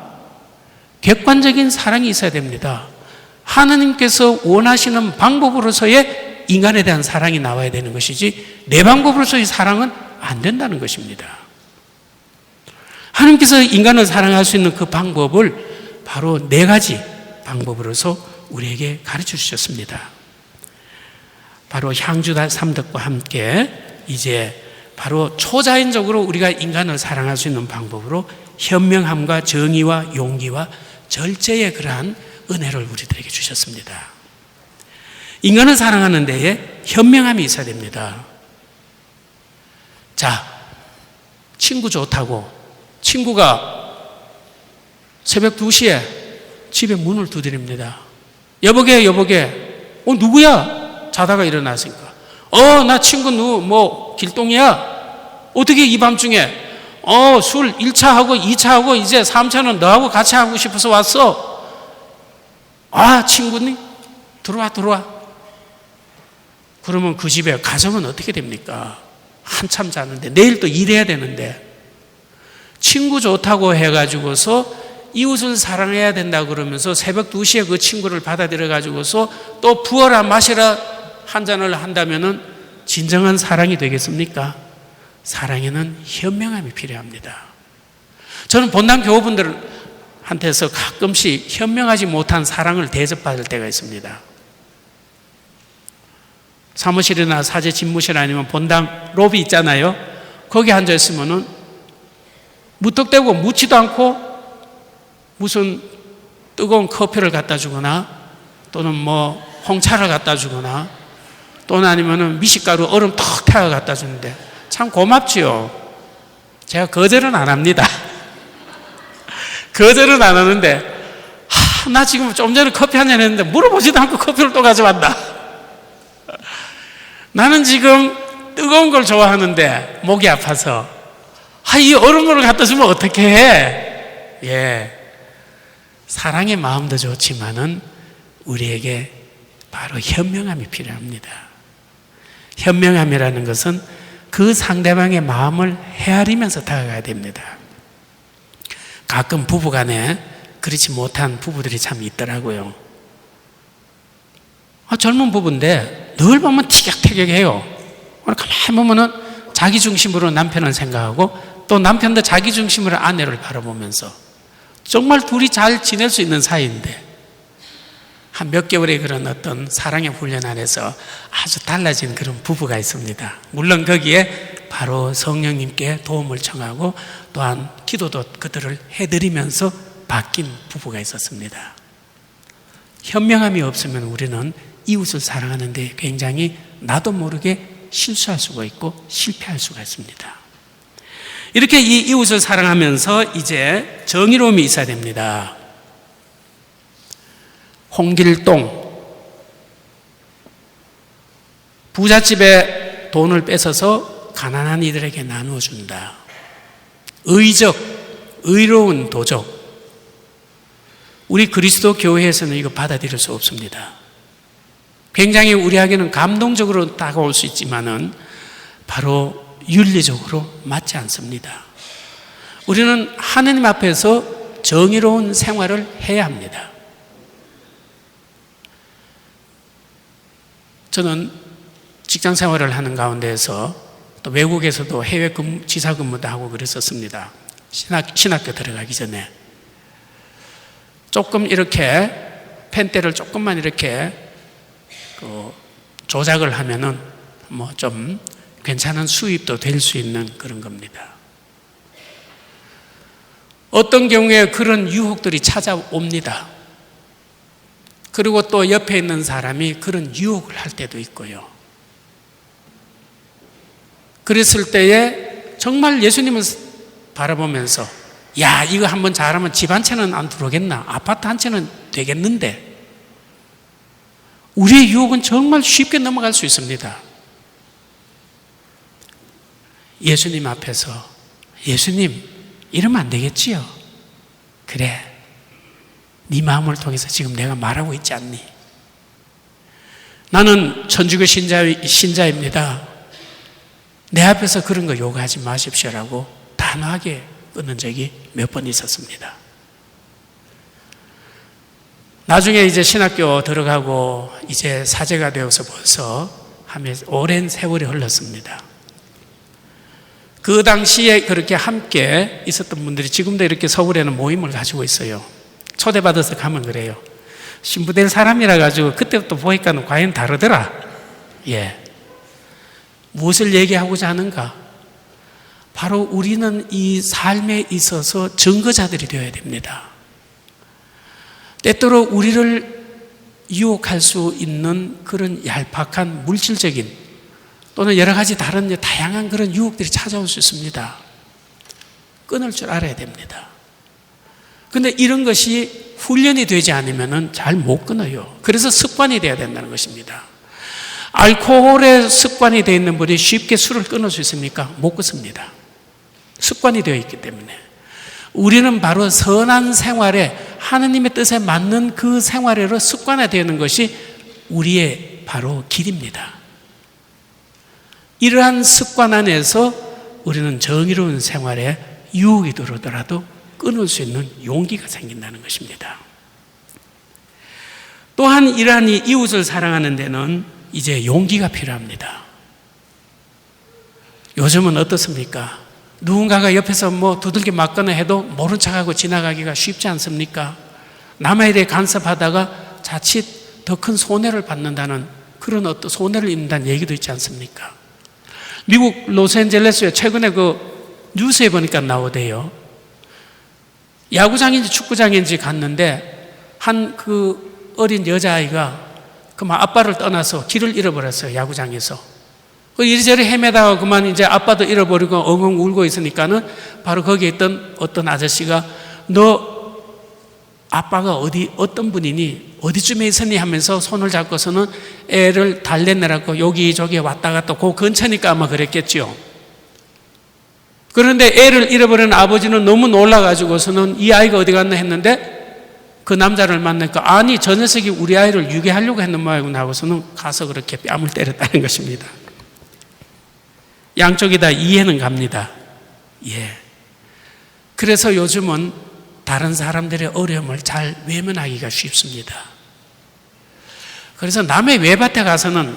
객관적인 사랑이 있어야 됩니다. 하나님께서 원하시는 방법으로서의 인간에 대한 사랑이 나와야 되는 것이지 내 방법으로서의 사랑은 안 된다는 것입니다. 하나님께서 인간을 사랑할 수 있는 그 방법을 바로 4가지 방법으로서 우리에게 가르쳐 주셨습니다. 바로 향주 3덕과 함께 이제 바로 초자연적으로 우리가 인간을 사랑할 수 있는 방법으로 현명함과 정의와 용기와 절제의 그러한 은혜를 우리들에게 주셨습니다. 인간을 사랑하는 데에 현명함이 있어야 됩니다. 자, 친구 좋다고 친구가 새벽 2시에 집에 문을 두드립니다. 여보게 누구야? 자다가 일어났으니까 나 친구 길동이야. 어떻게 이 밤중에 술 1차하고 2차하고 이제 3차는 너하고 같이 하고 싶어서 왔어. 친구니? 들어와. 그러면 그 집에 가정은 어떻게 됩니까? 한참 자는데 내일 또 일해야 되는데, 친구 좋다고 해가지고서 이웃을 사랑해야 된다 그러면서 새벽 2시에 그 친구를 받아들여 가지고서 또 부어라 마시라 한 잔을 한다면은 진정한 사랑이 되겠습니까? 사랑에는 현명함이 필요합니다. 저는 본당 교우분들한테서 가끔씩 현명하지 못한 사랑을 대접받을 때가 있습니다. 사무실이나 사제 집무실 아니면 본당 로비 있잖아요. 거기 앉아 있으면은 무턱대고 묻지도 않고 무슨 뜨거운 커피를 갖다 주거나 또는 뭐 홍차를 갖다 주거나 또는 아니면은 미숫가루 얼음 턱 타서 갖다 주는데 참 고맙지요. 제가 거절은 안 합니다. 거절은 안 하는데, 나 지금 좀 전에 커피 한잔 했는데 물어보지도 않고 커피를 또 가져왔다. 나는 지금 뜨거운 걸 좋아하는데 목이 아파서 이 얼음물을 갖다 주면 어떻게 해? 예. 사랑의 마음도 좋지만은 우리에게 바로 현명함이 필요합니다. 현명함이라는 것은 그 상대방의 마음을 헤아리면서 다가가야 됩니다. 가끔 부부간에 그렇지 못한 부부들이 참 있더라고요. 젊은 부부인데 늘 보면 티격태격해요. 가만히 보면은 자기 중심으로 남편을 생각하고 또 남편도 자기 중심으로 아내를 바라보면서 정말 둘이 잘 지낼 수 있는 사이인데 한 몇 개월의 그런 어떤 사랑의 훈련 안에서 아주 달라진 그런 부부가 있습니다. 물론 거기에 바로 성령님께 도움을 청하고 또한 기도도 그들을 해드리면서 바뀐 부부가 있었습니다. 현명함이 없으면 우리는 이웃을 사랑하는 데 굉장히 나도 모르게 실수할 수가 있고 실패할 수가 있습니다. 이렇게 이 이웃을 사랑하면서 이제 정의로움이 있어야 됩니다. 홍길동, 부잣집에 돈을 뺏어서 가난한 이들에게 나누어 준다. 의적, 의로운 도적. 우리 그리스도 교회에서는 이거 받아들일 수 없습니다. 굉장히 우리에게는 감동적으로 다가올 수 있지만은 바로 윤리적으로 맞지 않습니다. 우리는 하느님 앞에서 정의로운 생활을 해야 합니다. 저는 직장 생활을 하는 가운데에서 또 외국에서도 해외 지사 근무도 하고 그랬었습니다. 신학교 들어가기 전에 조금 이렇게 펜대를 조금만 이렇게 조작을 하면은 뭐 좀 괜찮은 수입도 될 수 있는 그런 겁니다. 어떤 경우에 그런 유혹들이 찾아옵니다. 그리고 또 옆에 있는 사람이 그런 유혹을 할 때도 있고요. 그랬을 때에 정말 예수님을 바라보면서 야, 이거 한번 잘하면 집 한 채는 안 들어오겠나? 아파트 한 채는 되겠는데? 우리의 유혹은 정말 쉽게 넘어갈 수 있습니다. 예수님 앞에서 예수님, 이러면 안 되겠지요? 그래, 네 마음을 통해서 지금 내가 말하고 있지 않니? 나는 천주교 신자입니다. 내 앞에서 그런 거 요구하지 마십시오라고 단호하게 끊은 적이 몇 번 있었습니다. 나중에 이제 신학교 들어가고 이제 사제가 되어서 벌써 오랜 세월이 흘렀습니다. 그 당시에 그렇게 함께 있었던 분들이 지금도 이렇게 서울에는 모임을 가지고 있어요. 초대받아서 가면 그래요. 신부 될 사람이라 가지고 그때부터 보니까는 과연 다르더라. 예. 무엇을 얘기하고자 하는가? 바로 우리는 이 삶에 있어서 증거자들이 되어야 됩니다. 때때로 우리를 유혹할 수 있는 그런 얄팍한 물질적인 또는 여러 가지 다른 다양한 그런 유혹들이 찾아올 수 있습니다. 끊을 줄 알아야 됩니다. 그런데 이런 것이 훈련이 되지 않으면 잘 못 끊어요. 그래서 습관이 되어야 된다는 것입니다. 알코올에 습관이 되어 있는 분이 쉽게 술을 끊을 수 있습니까? 못 끊습니다. 습관이 되어 있기 때문에. 우리는 바로 선한 생활에 하느님의 뜻에 맞는 그 생활로 습관화되어 있는 것이 우리의 바로 길입니다. 이러한 습관 안에서 우리는 정의로운 생활에 유혹이 들어오더라도 끊을 수 있는 용기가 생긴다는 것입니다. 또한 이러한 이웃을 사랑하는 데는 이제 용기가 필요합니다. 요즘은 어떻습니까? 누군가가 옆에서 뭐 두들겨 맞거나 해도 모른 척하고 지나가기가 쉽지 않습니까? 남에 대해 간섭하다가 자칫 더 큰 손해를 받는다는 그런 어떤 손해를 입는다는 얘기도 있지 않습니까? 미국 로스앤젤레스에 최근에 그 뉴스에 보니까 나오대요. 야구장인지 축구장인지 갔는데 한 그 어린 여자아이가 그만 아빠를 떠나서 길을 잃어버렸어요. 야구장에서. 이리저리 헤매다가 그만 이제 아빠도 잃어버리고 엉엉 울고 있으니까는 바로 거기에 있던 어떤 아저씨가 너 아빠가 어떤 분이니 어디쯤에 있었니 하면서 손을 잡고서는 애를 달래내라고 여기저기 왔다 갔다 그 근처니까 아마 그랬겠죠. 그런데 애를 잃어버린 아버지는 너무 놀라가지고서는 이 아이가 어디 갔나 했는데 그 남자를 만나니까 아니 저 녀석이 우리 아이를 유괴하려고 했는 모양이구나 하고서는 가서 그렇게 뺨을 때렸다는 것입니다. 양쪽이 다 이해는 갑니다. 예. 그래서 요즘은 다른 사람들의 어려움을 잘 외면하기가 쉽습니다. 그래서 남의 외밭에 가서는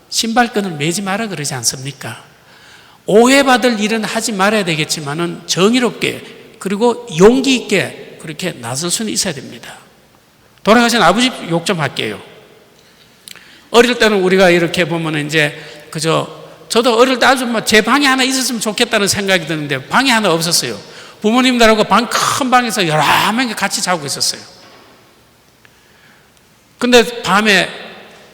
신발끈을 매지 마라 그러지 않습니까? 오해받을 일은 하지 말아야 되겠지만은 정의롭게 그리고 용기 있게 그렇게 나설 수는 있어야 됩니다. 돌아가신 아버지 욕 좀 할게요. 어릴 때는 우리가 이렇게 보면 이제 저도 어릴 때 아주 제 방에 하나 있었으면 좋겠다는 생각이 드는데 방에 하나 없었어요. 부모님들하고 큰 방에서 여러 명이 같이 자고 있었어요. 근데 밤에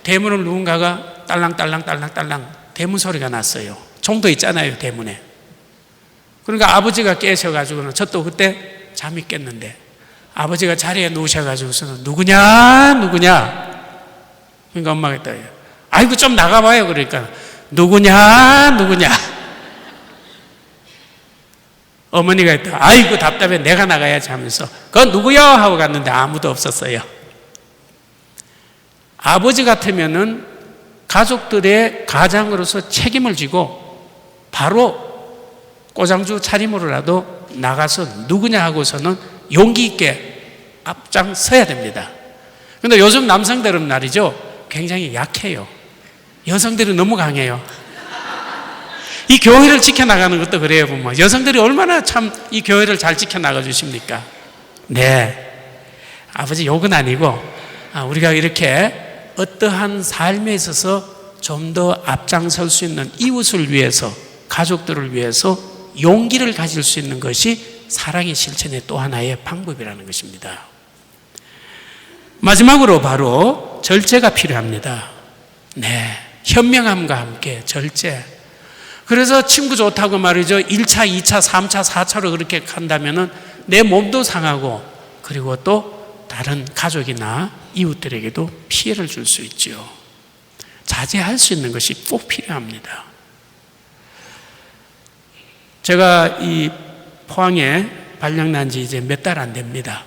대문을 누군가가 딸랑딸랑 대문 소리가 났어요. 종도 있잖아요, 대문에. 그러니까 아버지가 깨셔가지고는 저도 그때 잠이 깼는데 아버지가 자리에 누우셔가지고서는 누구냐? 그러니까 엄마가 했다. 아이고 좀 나가봐요. 그러니까 누구냐? 어머니가 했다. 아이고 답답해 내가 나가야지 하면서 그건 누구요? 하고 갔는데 아무도 없었어요. 아버지 같으면은 가족들의 가장으로서 책임을 지고 바로 꼬장주 차림으로라도 나가서 누구냐 하고서는 용기 있게 앞장서야 됩니다. 그런데 요즘 남성들은 말이죠 굉장히 약해요. 여성들이 너무 강해요. 이 교회를 지켜나가는 것도 그래요. 보면 여성들이 얼마나 참 이 교회를 잘 지켜나가 주십니까? 네, 아버지 욕은 아니고 우리가 이렇게 어떠한 삶에 있어서 좀 더 앞장설 수 있는 이웃을 위해서 가족들을 위해서 용기를 가질 수 있는 것이 사랑의 실천의 또 하나의 방법이라는 것입니다. 마지막으로 바로 절제가 필요합니다. 네, 현명함과 함께 절제. 그래서 친구 좋다고 말이죠. 1차, 2차, 3차, 4차로 그렇게 간다면은 내 몸도 상하고 그리고 또 다른 가족이나 이웃들에게도 피해를 줄 수 있죠. 자제할 수 있는 것이 꼭 필요합니다. 제가 이 포항에 발령난 지 이제 몇 달 안 됩니다.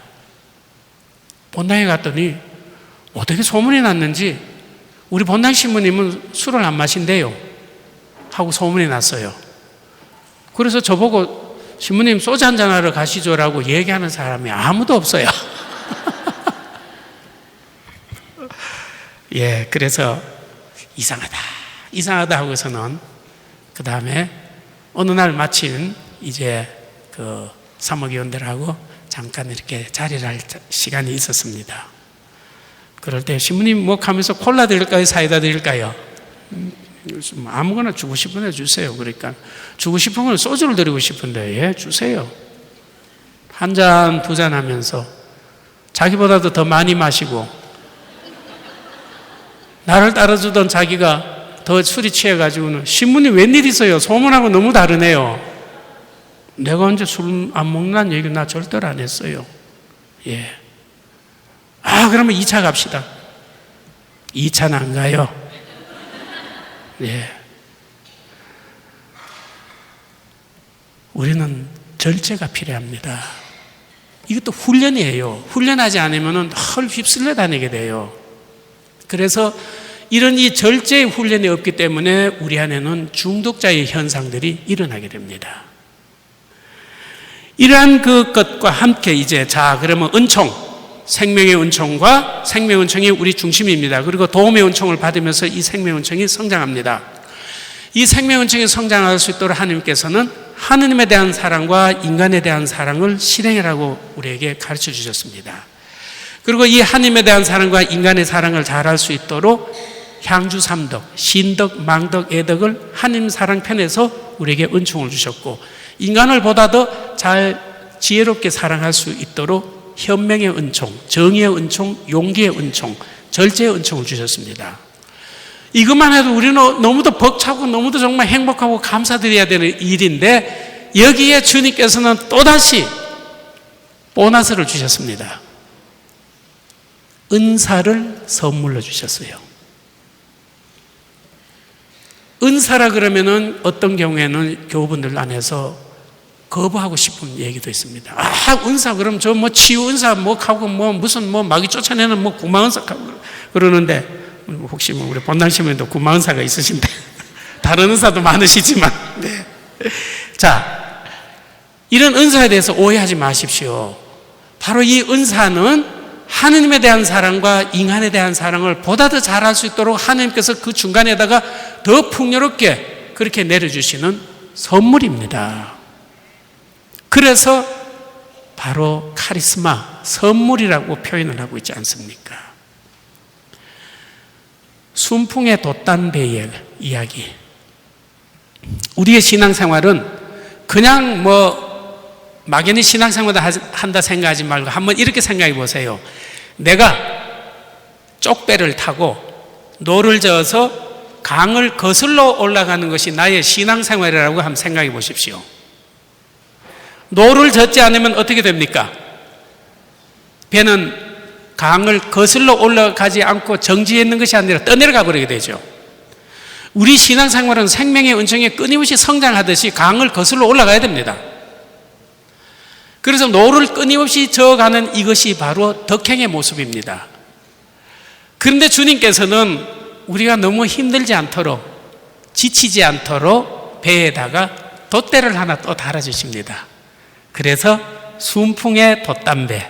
본당에 갔더니 어떻게 소문이 났는지 우리 본당 신부님은 술을 안 마신대요 하고 소문이 났어요. 그래서 저보고 신부님 소주 한잔 하러 가시죠라고 얘기하는 사람이 아무도 없어요. 예, 그래서 이상하다 하고서는 그 다음에 어느 날 마침 이제 그 사목위원들하고 잠깐 이렇게 자리를 할 시간이 있었습니다. 그럴 때 신부님 뭐 하면서 콜라 드릴까요? 사이다 드릴까요? 아무거나 주고 싶은 애 주세요. 그러니까 주고 싶은 건 소주를 드리고 싶은데 예, 주세요. 한 잔, 두 잔 하면서 자기보다도 더 많이 마시고 나를 따라주던 자기가 더 술이 취해가지고는 신부님 웬일이세요? 소문하고 너무 다르네요. 내가 언제 술 안 먹는다는 얘기 나 절대로 안 했어요. 예. 그러면 2차 갑시다. 2차는 안 가요. 예. 우리는 절제가 필요합니다. 이것도 훈련이에요. 훈련하지 않으면 헐 휩쓸려 다니게 돼요. 그래서 이런 이 절제의 훈련이 없기 때문에 우리 안에는 중독자의 현상들이 일어나게 됩니다. 이러한 것과 함께 이제 그러면 은총, 생명의 은총과 생명의 은총이 우리 중심입니다. 그리고 도움의 은총을 받으면서 이 생명의 은총이 성장합니다. 이 생명의 은총이 성장할 수 있도록 하나님께서는 하느님에 대한 사랑과 인간에 대한 사랑을 실행하라고 우리에게 가르쳐 주셨습니다. 그리고 이 하느님에 대한 사랑과 인간의 사랑을 잘할 수 있도록 향주 3덕, 신덕, 망덕, 애덕을 하느님 사랑 편에서 우리에게 은총을 주셨고, 인간을 보다 더 잘 지혜롭게 사랑할 수 있도록 현명의 은총, 정의의 은총, 용기의 은총, 절제의 은총을 주셨습니다. 이것만 해도 우리는 너무도 벅차고 너무도 정말 행복하고 감사드려야 되는 일인데, 여기에 주님께서는 또다시 보너스를 주셨습니다. 은사를 선물로 주셨어요. 은사라 그러면은 어떤 경우에는 교우분들 안에서 거부하고 싶은 얘기도 있습니다. 은사 그럼 저 뭐 치유 은사 뭐 하고 뭐 무슨 뭐 마귀 쫓아내는 뭐 구마은사 하고 그러는데, 혹시 뭐 우리 본당시면도 구마은사가 있으신데 다른 은사도 많으시지만, 네. 자, 이런 은사에 대해서 오해하지 마십시오. 바로 이 은사는 하느님에 대한 사랑과 인간에 대한 사랑을 보다 더 잘할 수 있도록 하느님께서 그 중간에다가 더 풍요롭게 그렇게 내려주시는 선물입니다. 그래서 바로 카리스마, 선물이라고 표현을 하고 있지 않습니까? 순풍의 돛담배의 이야기. 우리의 신앙생활은 그냥 뭐 막연히 신앙생활을 한다 생각하지 말고 한번 이렇게 생각해 보세요. 내가 쪽배를 타고 노를 저어서 강을 거슬러 올라가는 것이 나의 신앙생활이라고 한번 생각해 보십시오. 노를 젓지 않으면 어떻게 됩니까? 배는 강을 거슬러 올라가지 않고 정지해 있는 것이 아니라 떠내려가 버리게 되죠. 우리 신앙생활은 생명의 은총이 끊임없이 성장하듯이 강을 거슬러 올라가야 됩니다. 그래서 노를 끊임없이 저어가는 이것이 바로 덕행의 모습입니다. 그런데 주님께서는 우리가 너무 힘들지 않도록, 지치지 않도록 배에다가 돛대를 하나 또 달아주십니다. 그래서 순풍의 돛담배.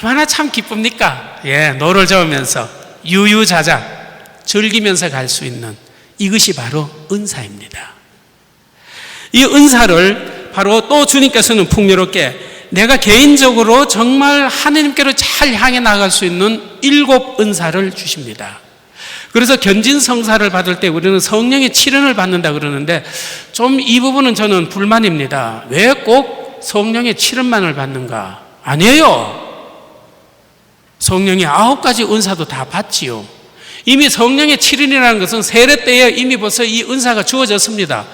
얼마나 참 기쁩니까? 노를 저으면서 유유자자 즐기면서 갈 수 있는 이것이 바로 은사입니다. 이 은사를 바로 또 주님께서는 풍요롭게 내가 개인적으로 정말 하나님께로 잘 향해 나갈 수 있는 7 은사를 주십니다. 그래서 견진성사를 받을 때 우리는 성령의 칠언을 받는다 그러는데, 좀 이 부분은 저는 불만입니다. 왜 꼭 성령의 칠언만을 받는가? 아니에요. 성령의 9가지 은사도 다 받지요. 이미 성령의 칠언이라는 것은 세례 때에 이미 벌써 이 은사가 주어졌습니다.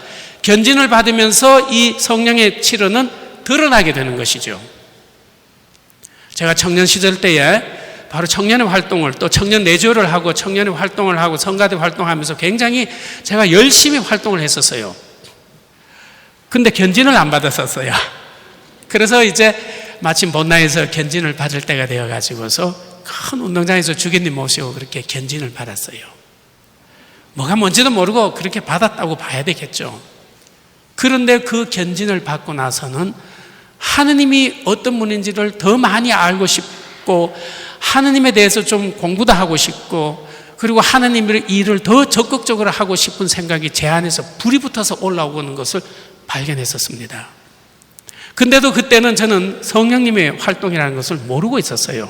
견진을 받으면서 이 성령의 칠언은 드러나게 되는 것이죠. 제가 청년 시절 때에 바로 청년의 활동을, 또 청년 내조를 하고 청년의 활동을 하고 성가대 활동하면서 굉장히 제가 열심히 활동을 했었어요. 근데 견진을 안 받았었어요. 그래서 이제 마침 본당에서 견진을 받을 때가 되어가지고서 큰 운동장에서 주교님 모시고 그렇게 견진을 받았어요. 뭐가 뭔지도 모르고 그렇게 받았다고 봐야 되겠죠. 그런데 그 견진을 받고 나서는 하느님이 어떤 분인지를 더 많이 알고 싶고, 하느님에 대해서 좀 공부도 하고 싶고, 그리고 하느님의 일을 더 적극적으로 하고 싶은 생각이 제 안에서 불이 붙어서 올라오는 것을 발견했었습니다. 근데도 그때는 저는 성령님의 활동이라는 것을 모르고 있었어요.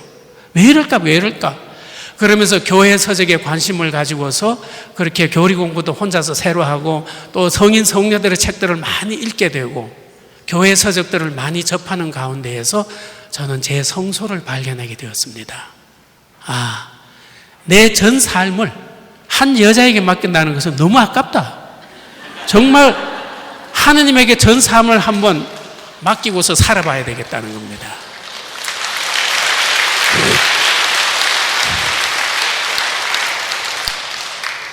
왜 이럴까? 그러면서 교회 서적에 관심을 가지고서 그렇게 교리 공부도 혼자서 새로 하고, 또 성인 성녀들의 책들을 많이 읽게 되고, 교회 서적들을 많이 접하는 가운데에서 저는 제 성소를 발견하게 되었습니다. 내 전 삶을 한 여자에게 맡긴다는 것은 너무 아깝다. 정말 하느님에게 전 삶을 한번 맡기고서 살아봐야 되겠다는 겁니다.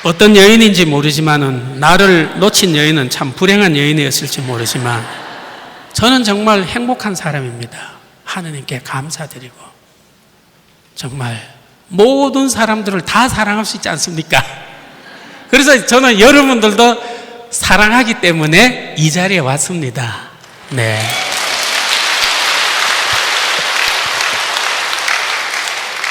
어떤 여인인지 모르지만은, 나를 놓친 여인은 참 불행한 여인이었을지 모르지만 저는 정말 행복한 사람입니다. 하느님께 감사드리고 정말 모든 사람들을 다 사랑할 수 있지 않습니까? 그래서 저는 여러분들도 사랑하기 때문에 이 자리에 왔습니다. 네.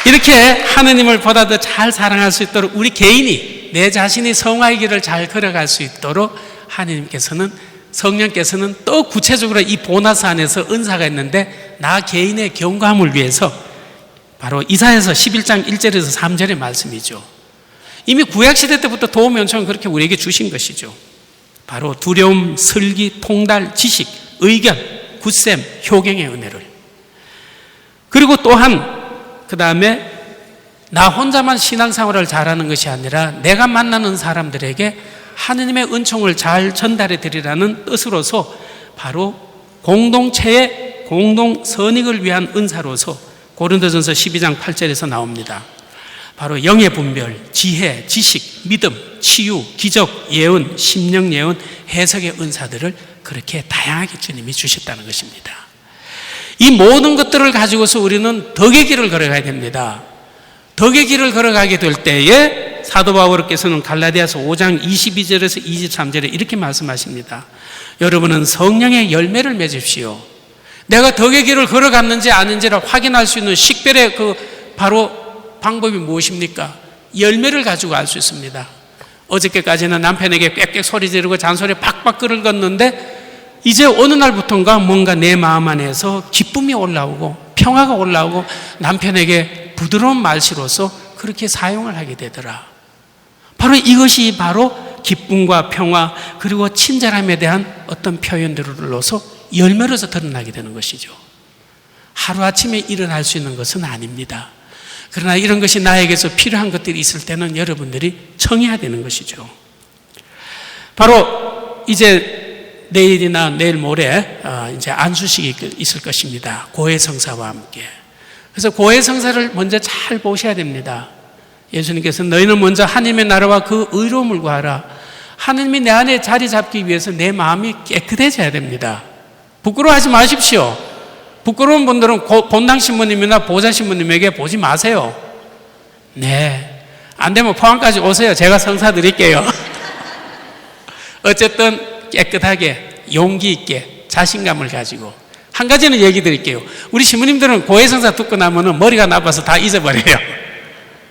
이렇게 하느님을 보다 더 잘 사랑할 수 있도록 우리 개인이 내 자신이 성화의 길을 잘 걸어갈 수 있도록 하느님께서는, 성령께서는 또 구체적으로 이 보너스 안에서 은사가 있는데 나 개인의 경감을 위해서 바로 이사야서 11장 1절에서 3절의 말씀이죠. 이미 구약시대 때부터 도움 요청은 그렇게 우리에게 주신 것이죠. 바로 두려움, 슬기, 통달, 지식, 의견, 굳셈, 효경의 은혜를. 그리고 또한 그 다음에 나 혼자만 신앙생활을 잘하는 것이 아니라 내가 만나는 사람들에게 하느님의 은총을 잘 전달해 드리라는 뜻으로서 바로 공동체의 공동 선익을 위한 은사로서 고린도전서 12장 8절에서 나옵니다. 바로 영의 분별, 지혜, 지식, 믿음, 치유, 기적, 예언, 심령 예언, 해석의 은사들을 그렇게 다양하게 주님이 주셨다는 것입니다. 이 모든 것들을 가지고서 우리는 덕의 길을 걸어가야 됩니다. 덕의 길을 걸어가게 될 때에 사도 바울께서는 갈라디아서 5장 22절에서 23절에 이렇게 말씀하십니다. 여러분은 성령의 열매를 맺으십시오. 내가 덕의 길을 걸어갔는지 아닌지를 확인할 수 있는 식별의 바로 방법이 무엇입니까? 열매를 가지고 알 수 있습니다. 어저께까지는 남편에게 꽥꽥 소리 지르고 잔소리 팍팍 끓었는데 이제 어느 날부터인가 뭔가 내 마음 안에서 기쁨이 올라오고 평화가 올라오고 남편에게 부드러운 말씨로서 그렇게 사용을 하게 되더라. 바로 이것이 바로 기쁨과 평화 그리고 친절함에 대한 어떤 표현들로서 열매로서 드러나게 되는 것이죠. 하루아침에 일어날 수 있는 것은 아닙니다. 그러나 이런 것이 나에게서 필요한 것들이 있을 때는 여러분들이 청해야 되는 것이죠. 바로 이제 내일이나 내일 모레 이제 안수식이 있을 것입니다. 고해성사와 함께. 그래서 고해성사를 먼저 잘 보셔야 됩니다. 예수님께서 너희는 먼저 하나님의 나라와 그 의로움을 구하라. 하나님이 내 안에 자리 잡기 위해서 내 마음이 깨끗해져야 됩니다. 부끄러워하지 마십시오. 부끄러운 분들은 본당 신부님이나 보좌 신부님에게 보지 마세요. 네, 안 되면 포항까지 오세요. 제가 성사 드릴게요. 어쨌든 깨끗하게 용기 있게 자신감을 가지고 한 가지는 얘기 드릴게요. 우리 신부님들은 고해성사 듣고 나면은 머리가 나빠서 다 잊어버려요.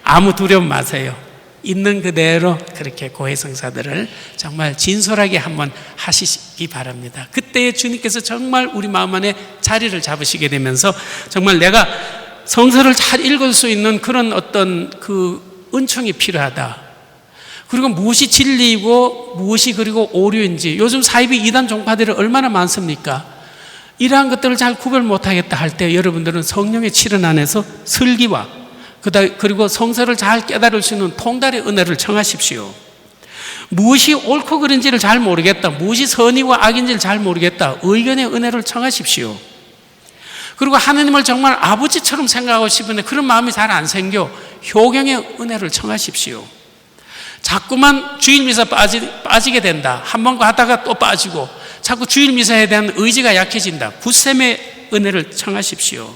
아무 두려움 마세요. 있는 그대로 그렇게 고해성사들을 정말 진솔하게 한번 하시기 바랍니다. 그때 주님께서 정말 우리 마음 안에 자리를 잡으시게 되면서 정말 내가 성서를 잘 읽을 수 있는 그런 어떤 그 은총이 필요하다. 그리고 무엇이 진리이고 무엇이 그리고 오류인지, 요즘 사이비 이단 종파들이 얼마나 많습니까? 이러한 것들을 잘 구별 못하겠다 할 때 여러분들은 성령의 칠은 안에서 슬기와 그리고 성서를 잘 깨달을 수 있는 통달의 은혜를 청하십시오. 무엇이 옳고 그른지를 잘 모르겠다, 무엇이 선이고 악인지를 잘 모르겠다, 의견의 은혜를 청하십시오. 그리고 하느님을 정말 아버지처럼 생각하고 싶은데 그런 마음이 잘 안 생겨 효경의 은혜를 청하십시오. 자꾸만 주일미사 빠지게 된다. 한 번 가다가 또 빠지고 자꾸 주일미사에 대한 의지가 약해진다. 굳셈의 은혜를 청하십시오.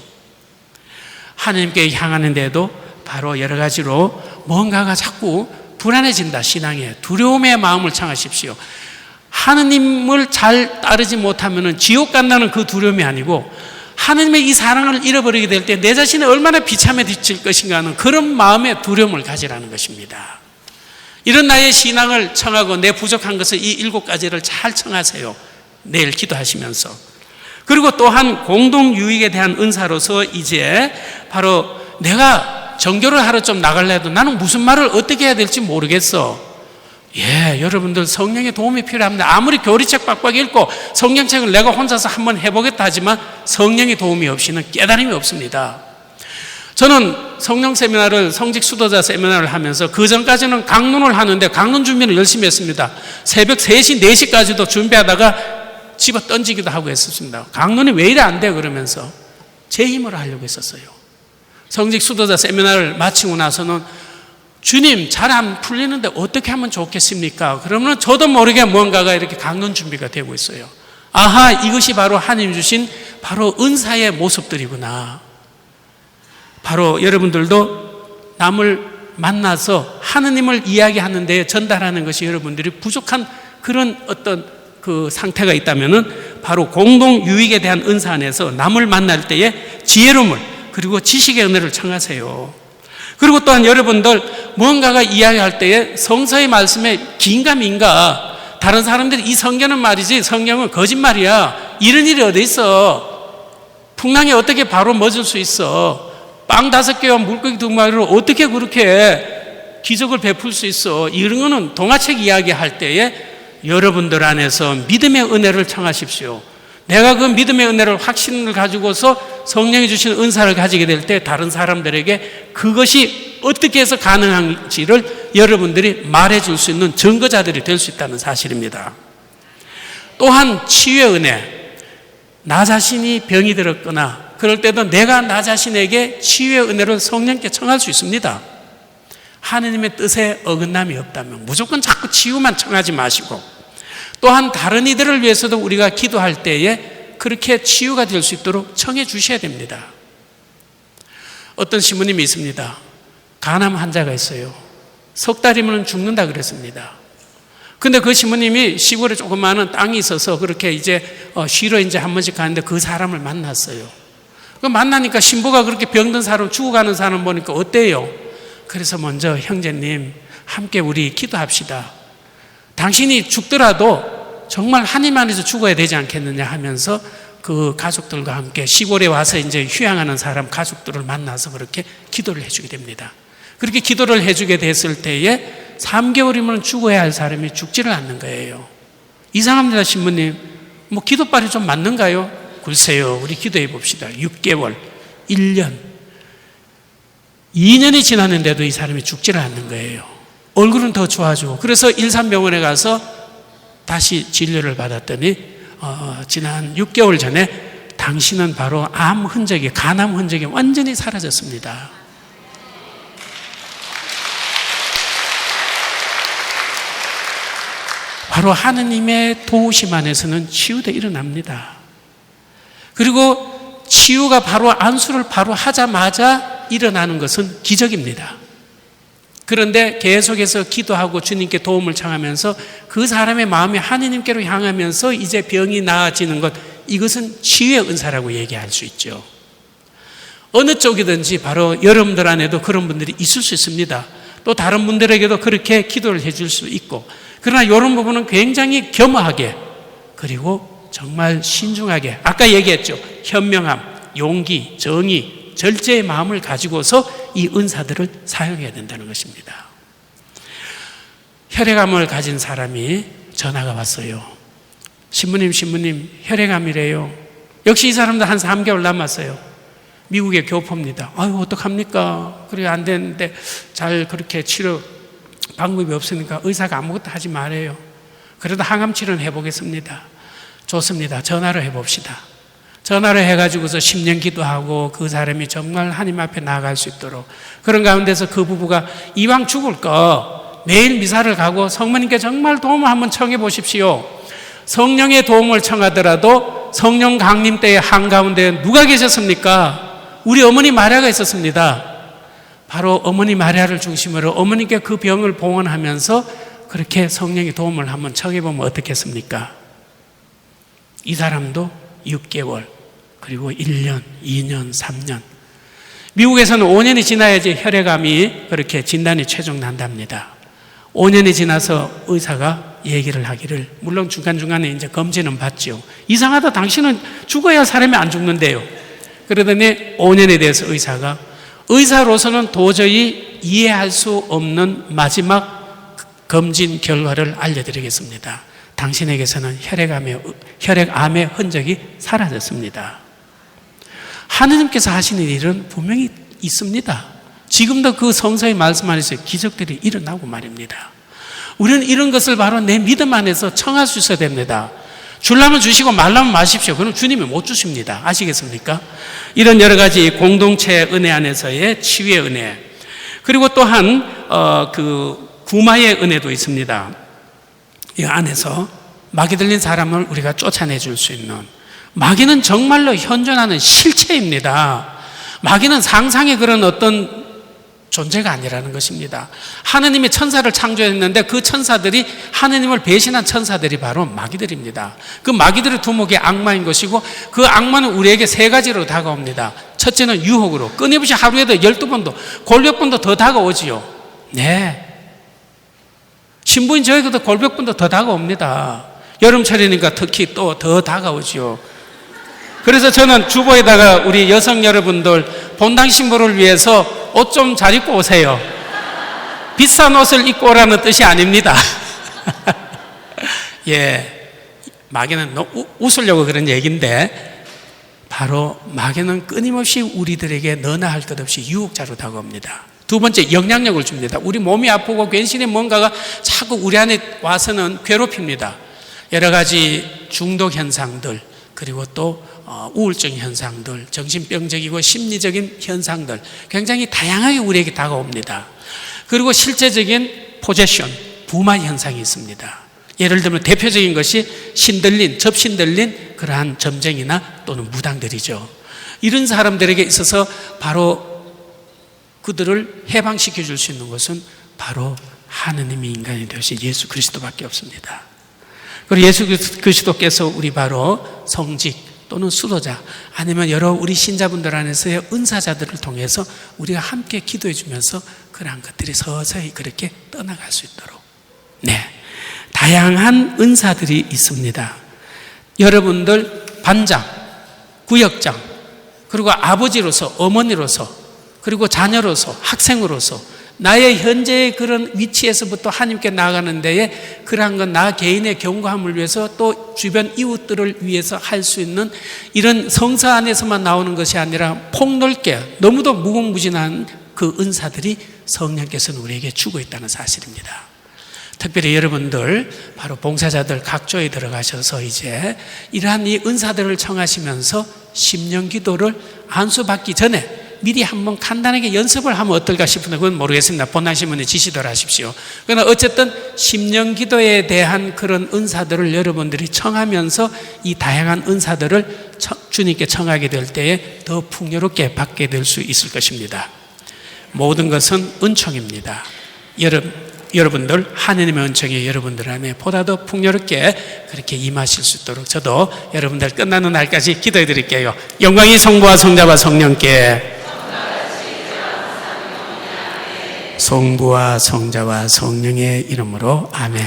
하나님께 향하는데도 바로 여러 가지로 뭔가가 자꾸 불안해진다. 신앙에 두려움의 마음을 청하십시오. 하나님을 잘 따르지 못하면 지옥 간다는 그 두려움이 아니고 하나님의 이 사랑을 잃어버리게 될 때 내 자신이 얼마나 비참해질 것인가 하는 그런 마음의 두려움을 가지라는 것입니다. 이런 나의 신앙을 청하고 내 부족한 것을 이 7가지를 잘 청하세요. 내일 기도하시면서. 그리고 또한 공동유익에 대한 은사로서 이제 바로 내가 정교를 하러 좀 나가려 해도 나는 무슨 말을 어떻게 해야 될지 모르겠어. 예, 여러분들 성령의 도움이 필요합니다. 아무리 교리책 빡빡 읽고 성경책을 내가 혼자서 한번 해보겠다 하지만 성령의 도움이 없이는 깨달음이 없습니다. 저는 성령 세미나를, 성직 수도자 세미나를 하면서 그 전까지는 강론을 하는데 강론 준비는 열심히 했습니다. 새벽 3시, 4시까지도 준비하다가 집어 던지기도 하고 했었습니다. 강론이 왜 이래 안 돼? 그러면서 제 힘으로 하려고 했었어요. 성직 수도자 세미나를 마치고 나서는 주님 잘 안 풀리는데 어떻게 하면 좋겠습니까? 그러면 저도 모르게 뭔가가 이렇게 강론 준비가 되고 있어요. 아하, 이것이 바로 하나님 주신 바로 은사의 모습들이구나. 바로 여러분들도 남을 만나서 하느님을 이야기하는 데 전달하는 것이 여러분들이 부족한 그런 어떤 그 상태가 있다면은 바로 공동 유익에 대한 은사 안에서 남을 만날 때에 지혜로움을 그리고 지식의 은혜를 청하세요. 그리고 또한 여러분들 무언가가 이야기할 때에 성서의 말씀에 긴가민가 다른 사람들이 이 성경은 말이지 성경은 거짓말이야 이런 일이 어디 있어. 풍랑에 어떻게 바로 멎을 수 있어. 빵 5개와 물고기 2마리로 어떻게 그렇게 기적을 베풀 수 있어. 이런 거는 동화책 이야기할 때에 여러분들 안에서 믿음의 은혜를 청하십시오. 내가 그 믿음의 은혜를 확신을 가지고서 성령이 주신 은사를 가지게 될 때 다른 사람들에게 그것이 어떻게 해서 가능한지를 여러분들이 말해줄 수 있는 증거자들이 될 수 있다는 사실입니다. 또한 치유의 은혜, 나 자신이 병이 들었거나 그럴 때도 내가 나 자신에게 치유의 은혜를 성령께 청할 수 있습니다. 하느님의 뜻에 어긋남이 없다면 무조건 자꾸 치유만 청하지 마시고 또한 다른 이들을 위해서도 우리가 기도할 때에 그렇게 치유가 될 수 있도록 청해 주셔야 됩니다. 어떤 신부님이 있습니다. 간암 환자가 있어요. 석 달이면 죽는다 그랬습니다. 근데 그 신부님이 시골에 조그마한 땅이 있어서 그렇게 이제 쉬러 이제 한 번씩 가는데 그 사람을 만났어요. 그 만나니까 신부가 그렇게 병든 사람, 죽어가는 사람 보니까 어때요? 그래서 먼저 형제님 함께 우리 기도합시다. 당신이 죽더라도 정말 하나님 안에서 죽어야 되지 않겠느냐 하면서 그 가족들과 함께 시골에 와서 이제 휴양하는 사람 가족들을 만나서 그렇게 기도를 해주게 됩니다. 그렇게 기도를 해주게 됐을 때에 3개월이면 죽어야 할 사람이 죽지를 않는 거예요. 이상합니다, 신부님. 뭐 기도빨이 좀 맞는가요? 글쎄요, 우리 기도해 봅시다. 6개월, 1년, 2년이 지났는데도 이 사람이 죽지를 않는 거예요. 얼굴은 더 좋아지고 그래서 일산병원에 가서 다시 진료를 받았더니 지난 6개월 전에 당신은 바로 암 흔적이, 간암 흔적이 완전히 사라졌습니다. 바로 하느님의 도우심 안에서는 치유도 일어납니다. 그리고 치유가 바로 안수를 바로 하자마자 일어나는 것은 기적입니다. 그런데 계속해서 기도하고 주님께 도움을 청하면서 그 사람의 마음이 하느님께로 향하면서 이제 병이 나아지는 것, 이것은 치유의 은사라고 얘기할 수 있죠. 어느 쪽이든지 바로 여러분들 안에도 그런 분들이 있을 수 있습니다. 또 다른 분들에게도 그렇게 기도를 해줄 수 있고, 그러나 이런 부분은 굉장히 겸허하게 그리고 정말 신중하게, 아까 얘기했죠. 현명함, 용기, 정의, 절제의 마음을 가지고서 이 은사들을 사용해야 된다는 것입니다. 혈액암을 가진 사람이 전화가 왔어요. 신부님 혈액암이래요. 역시 이 사람도 한 3개월 남았어요. 미국의 교포입니다. 아유 어떡합니까? 그래 안 되는데 잘 그렇게 치료 방법이 없으니까 의사가 아무것도 하지 말아요. 그래도 항암 치료는 해보겠습니다. 좋습니다. 전화로 해봅시다. 전화를 해가지고서 10년 기도하고 그 사람이 정말 하나님 앞에 나아갈 수 있도록, 그런 가운데서 그 부부가 이왕 죽을 거 매일 미사를 가고 성모님께 정말 도움을 한번 청해 보십시오. 성령의 도움을 청하더라도 성령 강림 때의 한가운데 누가 계셨습니까? 우리 어머니 마리아가 있었습니다. 바로 어머니 마리아를 중심으로 어머니께 그 병을 봉헌하면서 그렇게 성령의 도움을 한번 청해 보면 어떻겠습니까? 이 사람도 6개월, 그리고 1년, 2년, 3년. 미국에서는 5년이 지나야지 혈액암이 그렇게 진단이 최종 난답니다. 5년이 지나서 의사가 얘기를 하기를, 물론 중간중간에 이제 검진은 받죠. 이상하다, 당신은 죽어야 할 사람이 안 죽는데요. 그러더니 5년에 대해서 의사가, 의사로서는 도저히 이해할 수 없는 마지막 검진 결과를 알려드리겠습니다. 당신에게서는 혈액암의 흔적이 사라졌습니다. 하느님께서 하시는 일은 분명히 있습니다. 지금도 그 성서의 말씀 안에서 기적들이 일어나고 말입니다. 우리는 이런 것을 바로 내 믿음 안에서 청할 수 있어야 됩니다. 주려면 주시고 말라면 마십시오. 그럼 주님이 못 주십니다. 아시겠습니까? 이런 여러 가지 공동체 은혜 안에서의 치유의 은혜, 그리고 또한 그 구마의 은혜도 있습니다. 이 안에서 마귀 들린 사람을 우리가 쫓아내줄 수 있는, 마귀는 정말로 현존하는 실체입니다. 마귀는 상상의 그런 어떤 존재가 아니라는 것입니다. 하느님이 천사를 창조했는데 그 천사들이 하느님을 배신한 천사들이 바로 마귀들입니다. 그 마귀들의 두목이 악마인 것이고 그 악마는 우리에게 세 가지로 다가옵니다. 첫째는 유혹으로 끊임없이 하루에도 12번도 골몇 번도 더 다가오지요. 네, 신부인 저에게도 골몇 번도 더 다가옵니다. 여름철이니까 특히 또 더 다가오지요. 그래서 저는 주보에다가 우리 여성 여러분들 본당 신부를 위해서 옷 좀 잘 입고 오세요. 비싼 옷을 입고 오라는 뜻이 아닙니다. 예, 마귀는 웃으려고 그런 얘기인데 바로 마귀는 끊임없이 우리들에게 너나 할 것 없이 유혹자로 다가옵니다. 두 번째, 영향력을 줍니다. 우리 몸이 아프고 괜시리 뭔가가 자꾸 우리 안에 와서는 괴롭힙니다. 여러 가지 중독 현상들, 그리고 또 우울증 현상들, 정신병적이고 심리적인 현상들 굉장히 다양하게 우리에게 다가옵니다. 그리고 실제적인 포제션, 부마 현상이 있습니다. 예를 들면 대표적인 것이 신들린, 접신들린 그러한 점쟁이나 또는 무당들이죠. 이런 사람들에게 있어서 바로 그들을 해방시켜 줄 수 있는 것은 바로 하느님이 인간이 되신 예수 그리스도밖에 없습니다. 그리고 예수 그리스도께서 우리 바로 성직 또는 수도자 아니면 여러 우리 신자분들 안에서의 은사자들을 통해서 우리가 함께 기도해 주면서 그러한 것들이 서서히 그렇게 떠나갈 수 있도록, 네, 다양한 은사들이 있습니다. 여러분들 반장, 구역장, 그리고 아버지로서, 어머니로서, 그리고 자녀로서, 학생으로서 나의 현재의 그런 위치에서부터 하나님께 나아가는 데에 그러한 건 나 개인의 견고함을 위해서 또 주변 이웃들을 위해서 할 수 있는 이런 성서 안에서만 나오는 것이 아니라 폭넓게 너무도 무궁무진한 그 은사들이 성령께서는 우리에게 주고 있다는 사실입니다. 특별히 여러분들 바로 봉사자들 각조에 들어가셔서 이제 이러한 이 은사들을 청하시면서 심령 기도를 안수받기 전에 미리 한번 간단하게 연습을 하면 어떨까 싶은데 그건 모르겠습니다. 본당신문에 지시들 하십시오. 그러나 어쨌든 심령 기도에 대한 그런 은사들을 여러분들이 청하면서 이 다양한 은사들을 주님께 청하게 될 때에 더 풍요롭게 받게 될 수 있을 것입니다. 모든 것은 은총입니다. 여러분들 하느님의 은총이 여러분들 안에 보다 더 풍요롭게 그렇게 임하실 수 있도록 저도 여러분들 끝나는 날까지 기도해 드릴게요. 영광이 성부와 성자와 성령께, 성부와 성자와 성령의 이름으로 아멘.